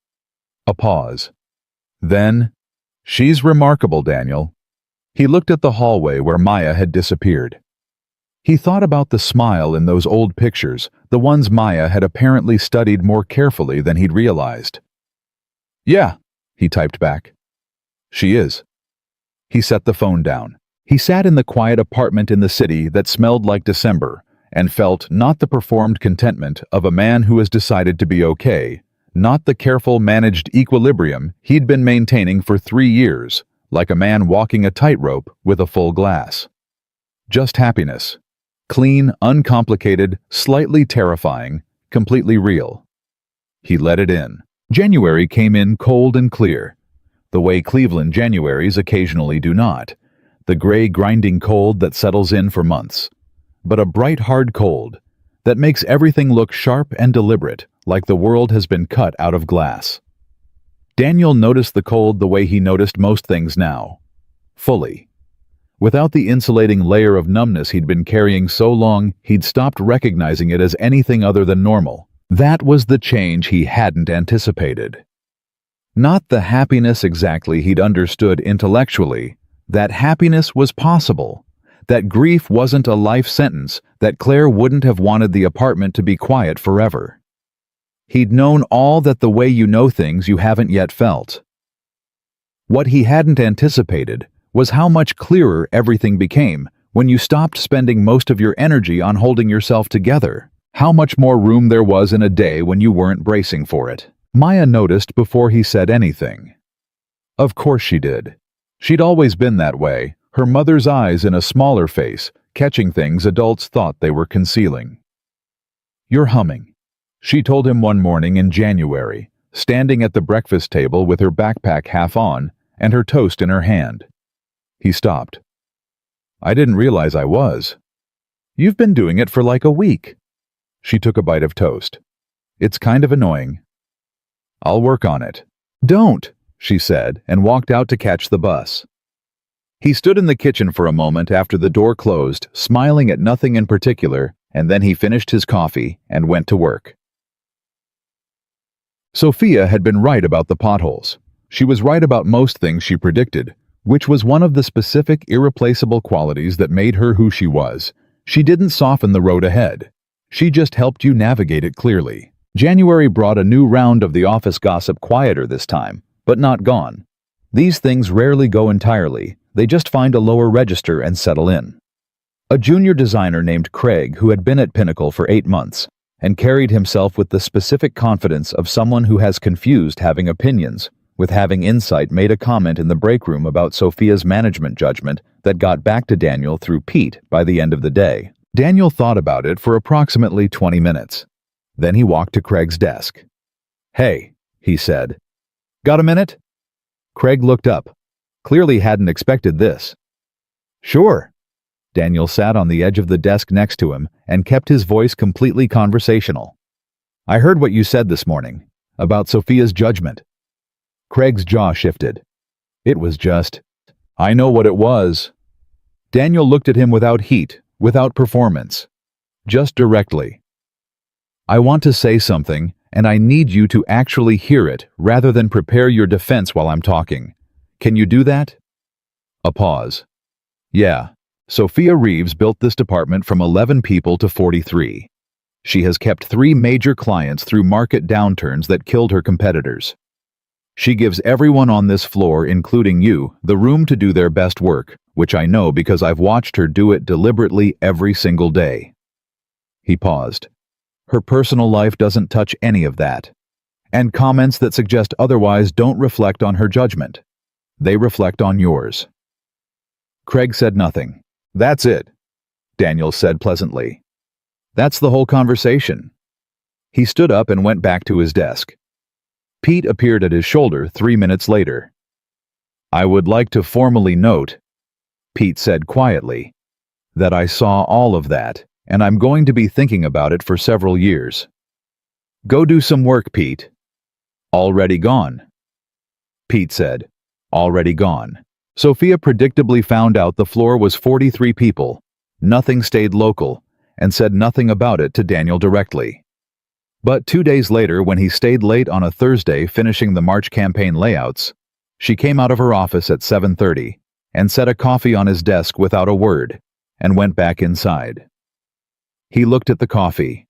A pause. Then, she's remarkable, Daniel. He looked at the hallway where Maya had disappeared. He thought about the smile in those old pictures, the ones Maya had apparently studied more carefully than he'd realized. Yeah, he typed back. She is. He set the phone down. He sat in the quiet apartment in the city that smelled like December and felt not the performed contentment of a man who has decided to be okay, not the careful, managed equilibrium he'd been maintaining for 3 years, like a man walking a tightrope with a full glass. Just happiness. Clean, uncomplicated, slightly terrifying, completely real. He let it in. January came in cold and clear, the way Cleveland Januaries occasionally do not, the gray, grinding cold that settles in for months, but a bright, hard cold that makes everything look sharp and deliberate, like the world has been cut out of glass. Daniel noticed the cold the way he noticed most things now, fully. Without the insulating layer of numbness he'd been carrying so long, he'd stopped recognizing it as anything other than normal. That was the change he hadn't anticipated. Not the happiness exactly he'd understood intellectually, that happiness was possible, that grief wasn't a life sentence, that Claire wouldn't have wanted the apartment to be quiet forever. He'd known all that the way you know things you haven't yet felt. What he hadn't anticipated was how much clearer everything became when you stopped spending most of your energy on holding yourself together, how much more room there was in a day when you weren't bracing for it. Maya noticed before he said anything. Of course she did. She'd always been that way, her mother's eyes in a smaller face, catching things adults thought they were concealing. You're humming, she told him one morning in January, standing at the breakfast table with her backpack half on and her toast in her hand. He stopped. I didn't realize I was. You've been doing it for like a week. She took a bite of toast. It's kind of annoying. I'll work on it. Don't, she said, and walked out to catch the bus. He stood in the kitchen for a moment after the door closed, smiling at nothing in particular, and then he finished his coffee and went to work. Sophia had been right about the potholes. She was right about most things she predicted, which was one of the specific, irreplaceable qualities that made her who she was. She didn't soften the road ahead. She just helped you navigate it clearly. January brought a new round of the office gossip, quieter this time, but not gone. These things rarely go entirely. They just find a lower register and settle in. A junior designer named Craig, who had been at Pinnacle for 8 months, and carried himself with the specific confidence of someone who has confused having opinions with having insight, made a comment in the break room about Sophia's management judgment that got back to Daniel through Pete by the end of the day. Daniel thought about it for approximately 20 minutes. Then he walked to Craig's desk. Hey, he said. Got a minute? Craig looked up. Clearly hadn't expected this. Sure. Daniel sat on the edge of the desk next to him and kept his voice completely conversational. I heard what you said this morning about Sophia's judgment. Craig's jaw shifted. It was just, I know what it was. Daniel looked at him without heat, without performance. Just directly. I want to say something, and I need you to actually hear it rather than prepare your defense while I'm talking. Can you do that? A pause. Yeah. Sophia Reeves built this department from 11 people to 43. She has kept 3 major clients through market downturns that killed her competitors. She gives everyone on this floor, including you, the room to do their best work, which I know because I've watched her do it deliberately every single day. He paused. Her personal life doesn't touch any of that. And comments that suggest otherwise don't reflect on her judgment. They reflect on yours. Craig said nothing. That's it, Daniel said pleasantly. That's the whole conversation. He stood up and went back to his desk. Pete appeared at his shoulder 3 minutes later. I would like to formally note, Pete said quietly, that I saw all of that, and I'm going to be thinking about it for several years. Go do some work, Pete. Already gone. Pete said, already gone. Sophia predictably found out the floor was 43 people. Nothing stayed local, and said nothing about it to Daniel directly. But 2 days later, when he stayed late on a Thursday finishing the March campaign layouts, she came out of her office at 7:30 and set a coffee on his desk without a word, and went back inside. He looked at the coffee,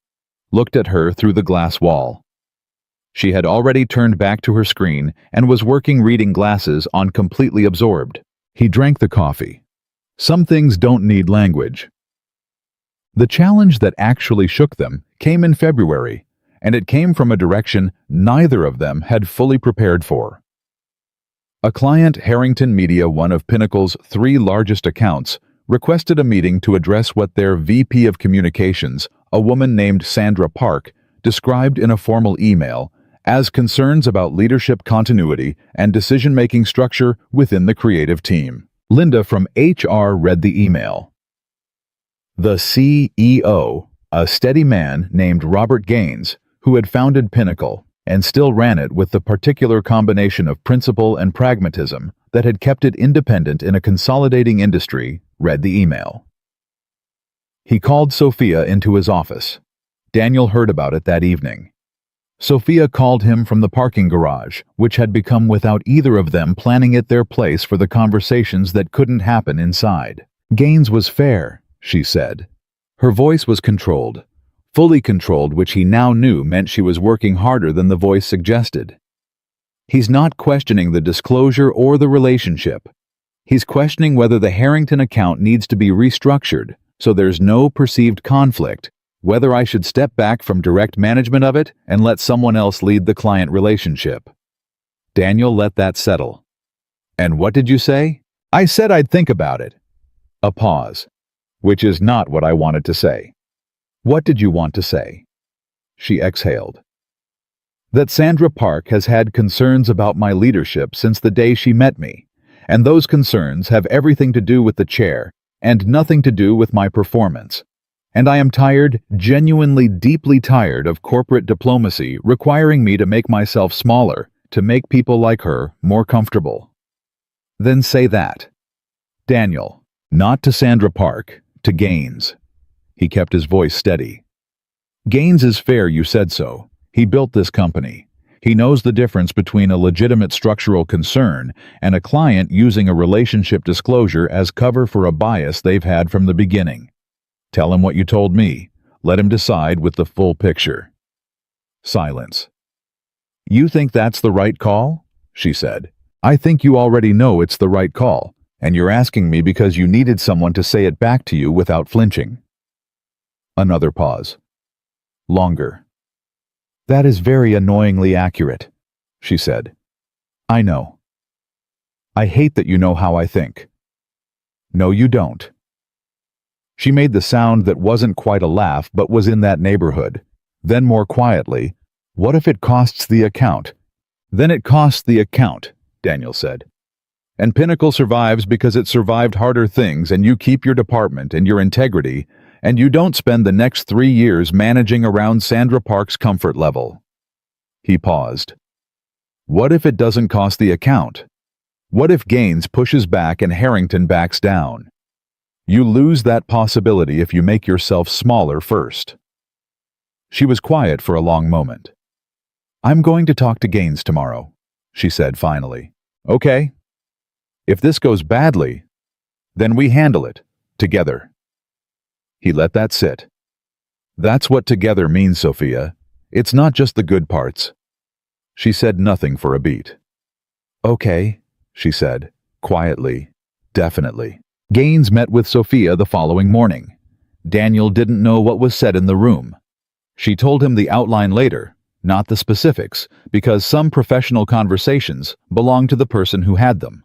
looked at her through the glass wall. She had already turned back to her screen and was working reading glasses on, completely absorbed. He drank the coffee. Some things don't need language. The challenge that actually shook them came in February, and it came from a direction neither of them had fully prepared for. A client, Harrington Media, one of Pinnacle's 3 largest accounts, requested a meeting to address what their VP of Communications, a woman named Sandra Park, described in a formal email as concerns about leadership continuity and decision-making structure within the creative team. Linda from HR read the email. The CEO, a steady man named Robert Gaines, who had founded Pinnacle and still ran it with the particular combination of principle and pragmatism that had kept it independent in a consolidating industry, read the email. He called Sophia into his office. Daniel heard about it that evening. Sophia called him from the parking garage, which had become, without either of them planning it, their place for the conversations that couldn't happen inside. Gaines was fair, she said. Her voice was controlled, fully controlled, which he now knew meant she was working harder than the voice suggested. He's not questioning the disclosure or the relationship. He's questioning whether the Harrington account needs to be restructured so there's no perceived conflict, whether I should step back from direct management of it and let someone else lead the client relationship. Daniel let that settle. And what did you say? I said I'd think about it. A pause, which is not what I wanted to say. What did you want to say? She exhaled. That Sandra Park has had concerns about my leadership since the day she met me, and those concerns have everything to do with the chair and nothing to do with my performance. And I am tired, genuinely deeply tired of corporate diplomacy requiring me to make myself smaller to make people like her more comfortable. Then say that. Daniel, not to Sandra Park, to Gaines. He kept his voice steady. Gaines is fair, you said so. He built this company. He knows the difference between a legitimate structural concern and a client using a relationship disclosure as cover for a bias they've had from the beginning. Tell him what you told me. Let him decide with the full picture. Silence. You think that's the right call? She said. I think you already know it's the right call, and you're asking me because you needed someone to say it back to you without flinching. Another pause. Longer. That is very annoyingly accurate, she said. I know. I hate that you know how I think. No, you don't. She made the sound that wasn't quite a laugh but was in that neighborhood. Then more quietly, what if it costs the account? Then it costs the account, Daniel said. And Pinnacle survives because it survived harder things, and you keep your department and your integrity, and you don't spend the next 3 years managing around Sandra Park's comfort level. He paused. What if it doesn't cost the account? What if Gaines pushes back and Harrington backs down? You lose that possibility if you make yourself smaller first. She was quiet for a long moment. I'm going to talk to Gaines tomorrow, she said finally. Okay. If this goes badly, then we handle it, together. He let that sit. That's what together means, Sophia. It's not just the good parts. She said nothing for a beat. Okay, she said, quietly, definitely. Gaines met with Sophia the following morning. Daniel didn't know what was said in the room. She told him the outline later, not the specifics, because some professional conversations belonged to the person who had them.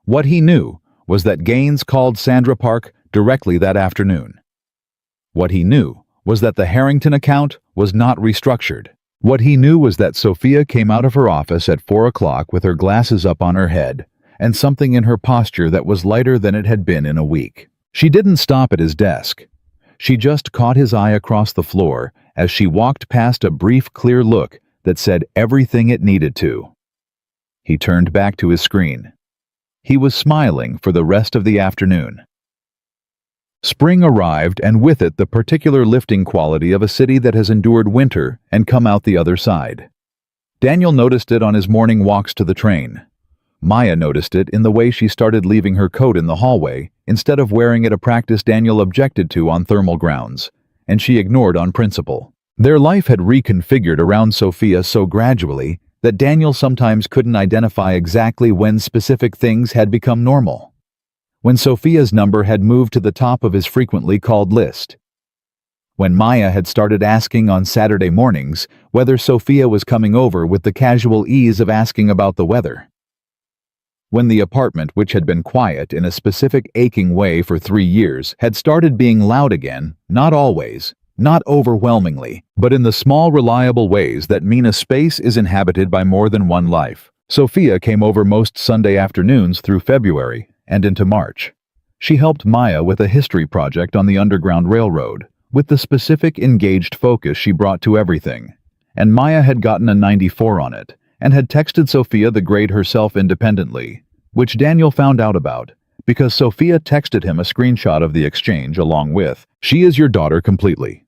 What he knew was that Gaines called Sandra Park directly that afternoon. What he knew was that the Harrington account was not restructured. What he knew was that Sophia came out of her office at 4 o'clock with her glasses up on her head and something in her posture that was lighter than it had been in a week. She didn't stop at his desk. She just caught his eye across the floor as she walked past a brief, clear look that said everything it needed to. He turned back to his screen. He was smiling for the rest of the afternoon. Spring arrived, and with it the particular lifting quality of a city that has endured winter and come out the other side. Daniel noticed it on his morning walks to the train. Maya noticed it in the way she started leaving her coat in the hallway instead of wearing it, a practice Daniel objected to on thermal grounds, and she ignored on principle. Their life had reconfigured around Sophia so gradually that Daniel sometimes couldn't identify exactly when specific things had become normal. When Sophia's number had moved to the top of his frequently called list. When Maya had started asking on Saturday mornings whether Sophia was coming over with the casual ease of asking about the weather. When the apartment, which had been quiet in a specific aching way for 3 years, had started being loud again, not always, not overwhelmingly, but in the small, reliable ways that mean a space is inhabited by more than one life. Sophia came over most Sunday afternoons through February and into March. She helped Maya with a history project on the Underground Railroad, with the specific engaged focus she brought to everything. And Maya had gotten a 94 on it, and had texted Sophia the grade herself independently, which Daniel found out about, because Sophia texted him a screenshot of the exchange along with, "She is your daughter completely."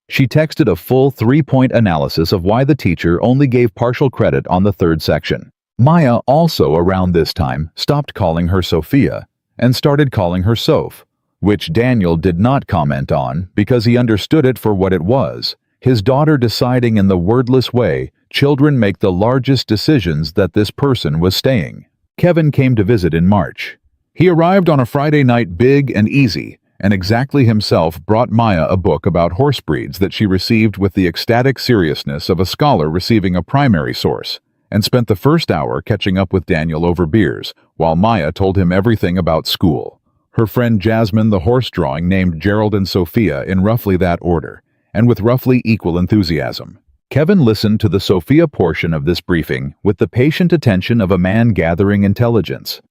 She texted a full 3-point analysis of why the teacher only gave partial credit on the 3rd section. Maya also around this time stopped calling her Sophia and started calling her Soph, which Daniel did not comment on because he understood it for what it was, his daughter deciding in the wordless way children make the largest decisions that this person was staying. Kevin came to visit in March. He arrived on a Friday night big and easy, and exactly himself brought Maya a book about horse breeds that she received with the ecstatic seriousness of a scholar receiving a primary source, and spent the first hour catching up with Daniel over beers, while Maya told him everything about school. Her friend Jasmine, the horse drawing, named Gerald and Sophia in roughly that order, and with roughly equal enthusiasm. Kevin listened to the Sophia portion of this briefing with the patient attention of a man gathering intelligence.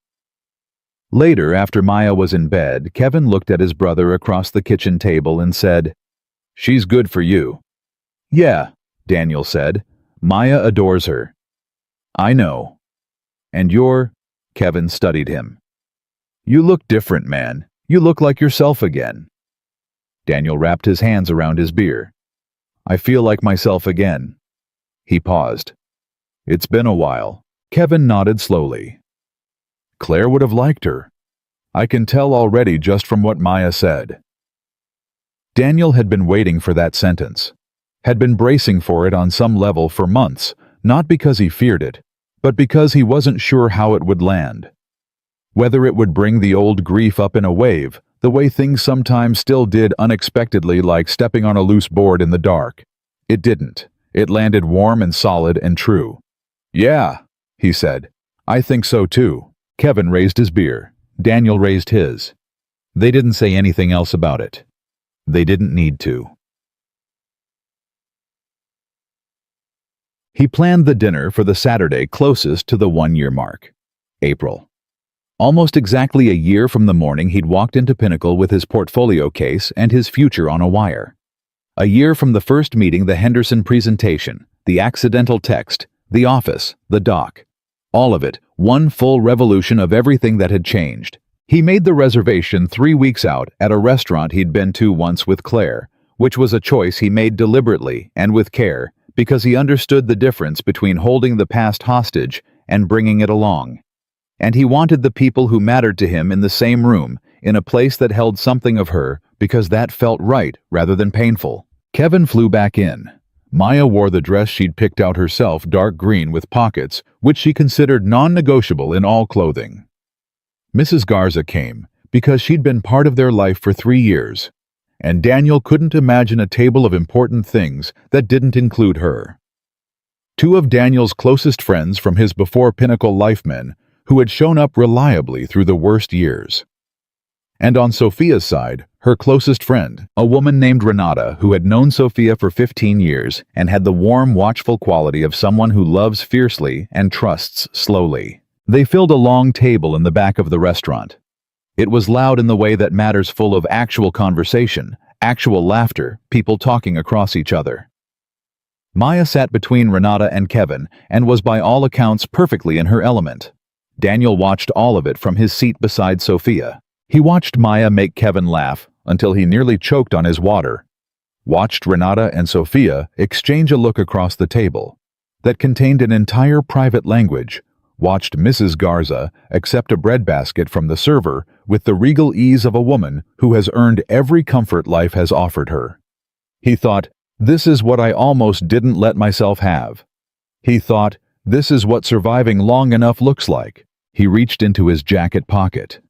Later, after Maya was in bed, Kevin looked at his brother across the kitchen table and said, "She's good for you." "Yeah," Daniel said. "Maya adores her." "I know." "And you're—" Kevin studied him. "You look different, man. You look like yourself again." Daniel wrapped his hands around his beer. "I feel like myself again." He paused. "It's been a while." Kevin nodded slowly. "Claire would have liked her. I can tell already just from what Maya said." Daniel had been waiting for that sentence, had been bracing for it on some level for months, not because he feared it, but because he wasn't sure how it would land. Whether it would bring the old grief up in a wave, the way things sometimes still did unexpectedly, like stepping on a loose board in the dark. It didn't. It landed warm and solid and true. "Yeah," he said. "I think so too." Kevin raised his beer. Daniel raised his. They didn't say anything else about it. They didn't need to. He planned the dinner for the Saturday closest to the 1-year mark. April. Almost exactly a year from the morning he'd walked into Pinnacle with his portfolio case and his future on a wire. A year from the first meeting, the Henderson presentation, the accidental text, the office, the doc. All of it, one full revolution of everything that had changed. He made the reservation 3 weeks out at a restaurant he'd been to once with Claire, which was a choice he made deliberately and with care, because he understood the difference between holding the past hostage and bringing it along. And he wanted the people who mattered to him in the same room, in a place that held something of her, because that felt right rather than painful. Kevin flew back in. Maya wore the dress she'd picked out herself, dark green with pockets, which she considered non-negotiable in all clothing. Mrs. Garza came, because she'd been part of their life for 3 years, and Daniel couldn't imagine a table of important things that didn't include her. Two of Daniel's closest friends from his before Pinnacle life men who had shown up reliably through the worst years. And on Sophia's side, her closest friend, a woman named Renata who had known Sophia for 15 years and had the warm, watchful quality of someone who loves fiercely and trusts slowly. They filled a long table in the back of the restaurant. It was loud in the way that matters, full of actual conversation, actual laughter, people talking across each other. Maya sat between Renata and Kevin and was by all accounts perfectly in her element. Daniel watched all of it from his seat beside Sophia. He watched Maya make Kevin laugh until he nearly choked on his water. Watched Renata and Sophia exchange a look across the table that contained an entire private language. Watched Mrs. Garza accept a breadbasket from the server with the regal ease of a woman who has earned every comfort life has offered her. He thought, "This is what I almost didn't let myself have." He thought, "This is what surviving long enough looks like." He reached into his jacket pocket.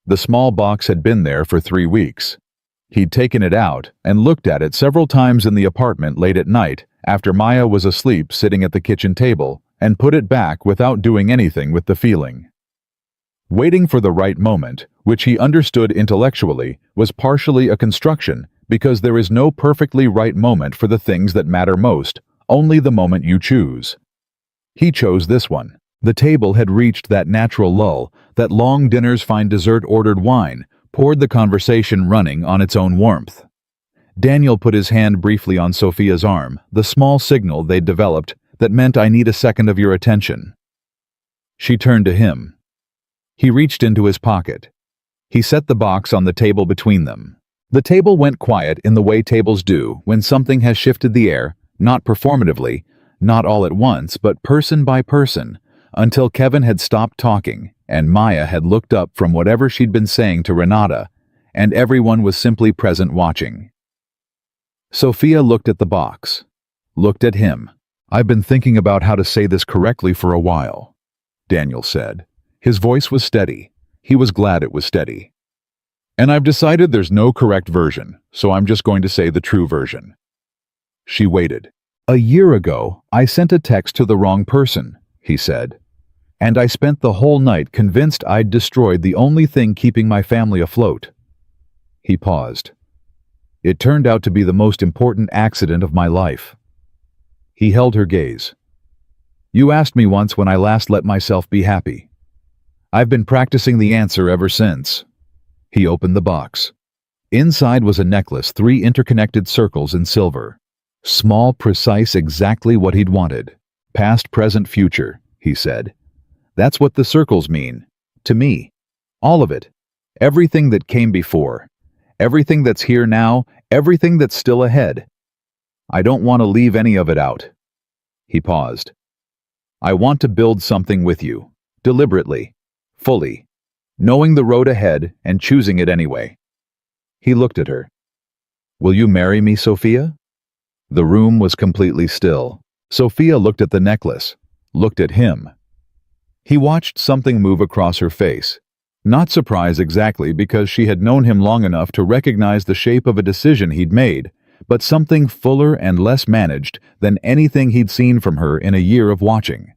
The small box had been there for 3 weeks. He'd taken it out and looked at it several times in the apartment late at night after Maya was asleep sitting at the kitchen table, and put it back without doing anything with the feeling. Waiting for the right moment, which he understood intellectually, was partially a construction because there is no perfectly right moment for the things that matter most, only the moment you choose. He chose this one. The table had reached that natural lull, that long dinners find dessert ordered wine, poured the conversation running on its own warmth. Daniel put his hand briefly on Sophia's arm, the small signal they'd developed that meant, "I need a second of your attention." She turned to him. He reached into his pocket. He set the box on the table between them. The table went quiet in the way tables do when something has shifted the air, not performatively, not all at once, but person by person, until Kevin had stopped talking and Maya had looked up from whatever she'd been saying to Renata, and everyone was simply present watching. Sophia looked at the box, looked at him. "I've been thinking about how to say this correctly for a while," Daniel said. His voice was steady. He was glad it was steady. "And I've decided there's no correct version, so I'm just going to say the true version." She waited. "A year ago, I sent a text to the wrong person," he said. "And I spent the whole night convinced I'd destroyed the only thing keeping my family afloat." He paused. "It turned out to be the most important accident of my life." He held her gaze. "You asked me once when I last let myself be happy. I've been practicing the answer ever since." He opened the box. Inside was a necklace, 3 interconnected circles in silver. Small, precise, exactly what he'd wanted. "Past, present, future," he said. "That's what the circles mean. To me. All of it. Everything that came before. Everything that's here now. Everything that's still ahead. I don't want to leave any of it out." He paused. "I want to build something with you. Deliberately. Fully. Knowing the road ahead and choosing it anyway." He looked at her. "Will you marry me, Sophia?" The room was completely still. Sophia looked at the necklace, looked at him. He watched something move across her face. Not surprise exactly, because she had known him long enough to recognize the shape of a decision he'd made, but something fuller and less managed than anything he'd seen from her in a year of watching.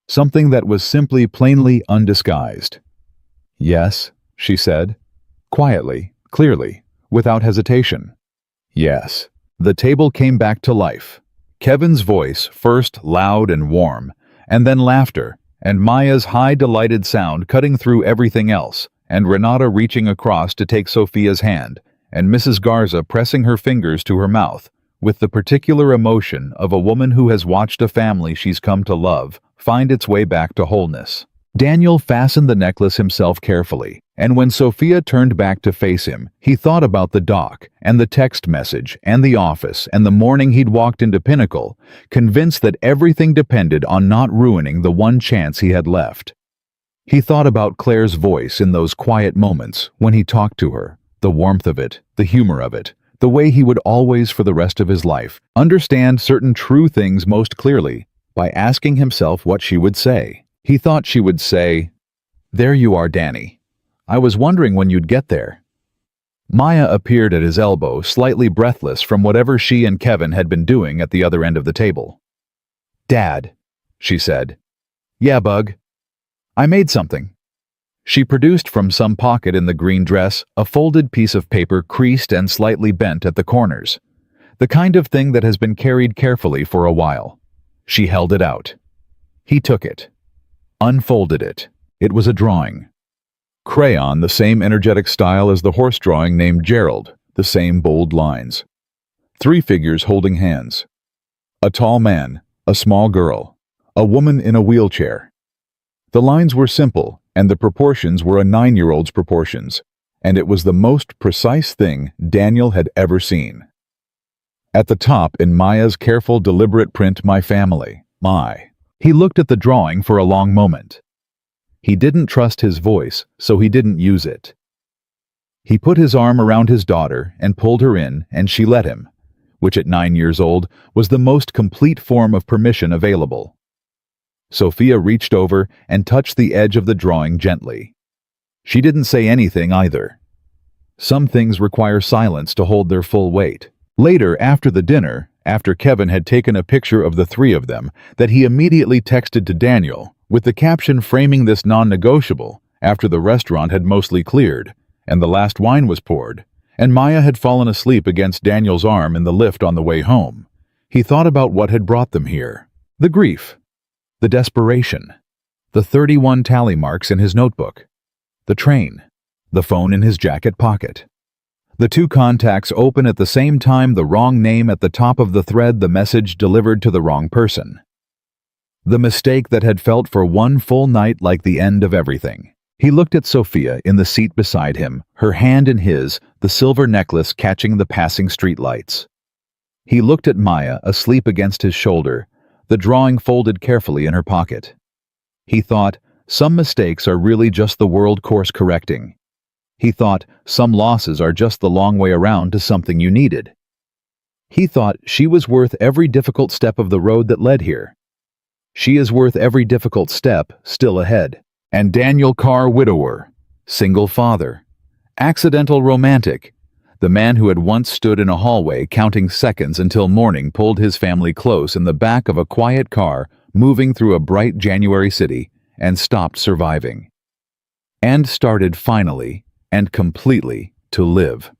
Something that was simply plainly undisguised. "Yes," she said, quietly, clearly, without hesitation. "Yes." The table came back to life. Kevin's voice, first loud and warm, and then laughter, and Maya's high, delighted sound cutting through everything else, and Renata reaching across to take Sophia's hand, and Mrs. Garza pressing her fingers to her mouth, with the particular emotion of a woman who has watched a family she's come to love find its way back to wholeness. Daniel fastened the necklace himself carefully, and when Sophia turned back to face him, he thought about the dock, and the text message, and the office, and the morning he'd walked into Pinnacle, convinced that everything depended on not ruining the one chance he had left. He thought about Claire's voice in those quiet moments when he talked to her, the warmth of it, the humor of it, the way he would always for the rest of his life understand certain true things most clearly by asking himself what she would say. He thought she would say, "There you are, Danny. I was wondering when you'd get there." Maya appeared at his elbow, slightly breathless from whatever she and Kevin had been doing at the other end of the table. "Dad," she said. "Yeah, Bug. I made something." She produced from some pocket in the green dress a folded piece of paper creased and slightly bent at the corners, the kind of thing that has been carried carefully for a while. She held it out. He took it, unfolded it. It was a drawing. Crayon, the same energetic style as the horse drawing named Gerald, the same bold lines. 3 figures holding hands. A tall man, a small girl, a woman in a wheelchair. The lines were simple, and the proportions were a 9-year-old's proportions, and it was the most precise thing Daniel had ever seen. At the top, in Maya's careful, deliberate print, "My family, my." He looked at the drawing for a long moment. He didn't trust his voice, so he didn't use it. He put his arm around his daughter and pulled her in, and she let him, which at 9 years old was the most complete form of permission available. Sophia reached over and touched the edge of the drawing gently. She didn't say anything either. Some things require silence to hold their full weight. Later, after the dinner, after Kevin had taken a picture of the 3 of them that he immediately texted to Daniel, with the caption framing this non-negotiable, after the restaurant had mostly cleared, and the last wine was poured, and Maya had fallen asleep against Daniel's arm in the lift on the way home, he thought about what had brought them here. The grief, the desperation, the 31 tally marks in his notebook, the train, the phone in his jacket pocket. The 2 contacts open at the same time, the wrong name at the top of the thread, the message delivered to the wrong person. The mistake that had felt for one full night like the end of everything. He looked at Sophia in the seat beside him, her hand in his, the silver necklace catching the passing street lights. He looked at Maya asleep against his shoulder, the drawing folded carefully in her pocket. He thought, some mistakes are really just the world course correcting. He thought, some losses are just the long way around to something you needed. He thought she was worth every difficult step of the road that led here. She is worth every difficult step still ahead. And Daniel Carr, widower, single father, accidental romantic, the man who had once stood in a hallway counting seconds until morning, pulled his family close in the back of a quiet car moving through a bright January city, and stopped surviving. And started finally and completely to live.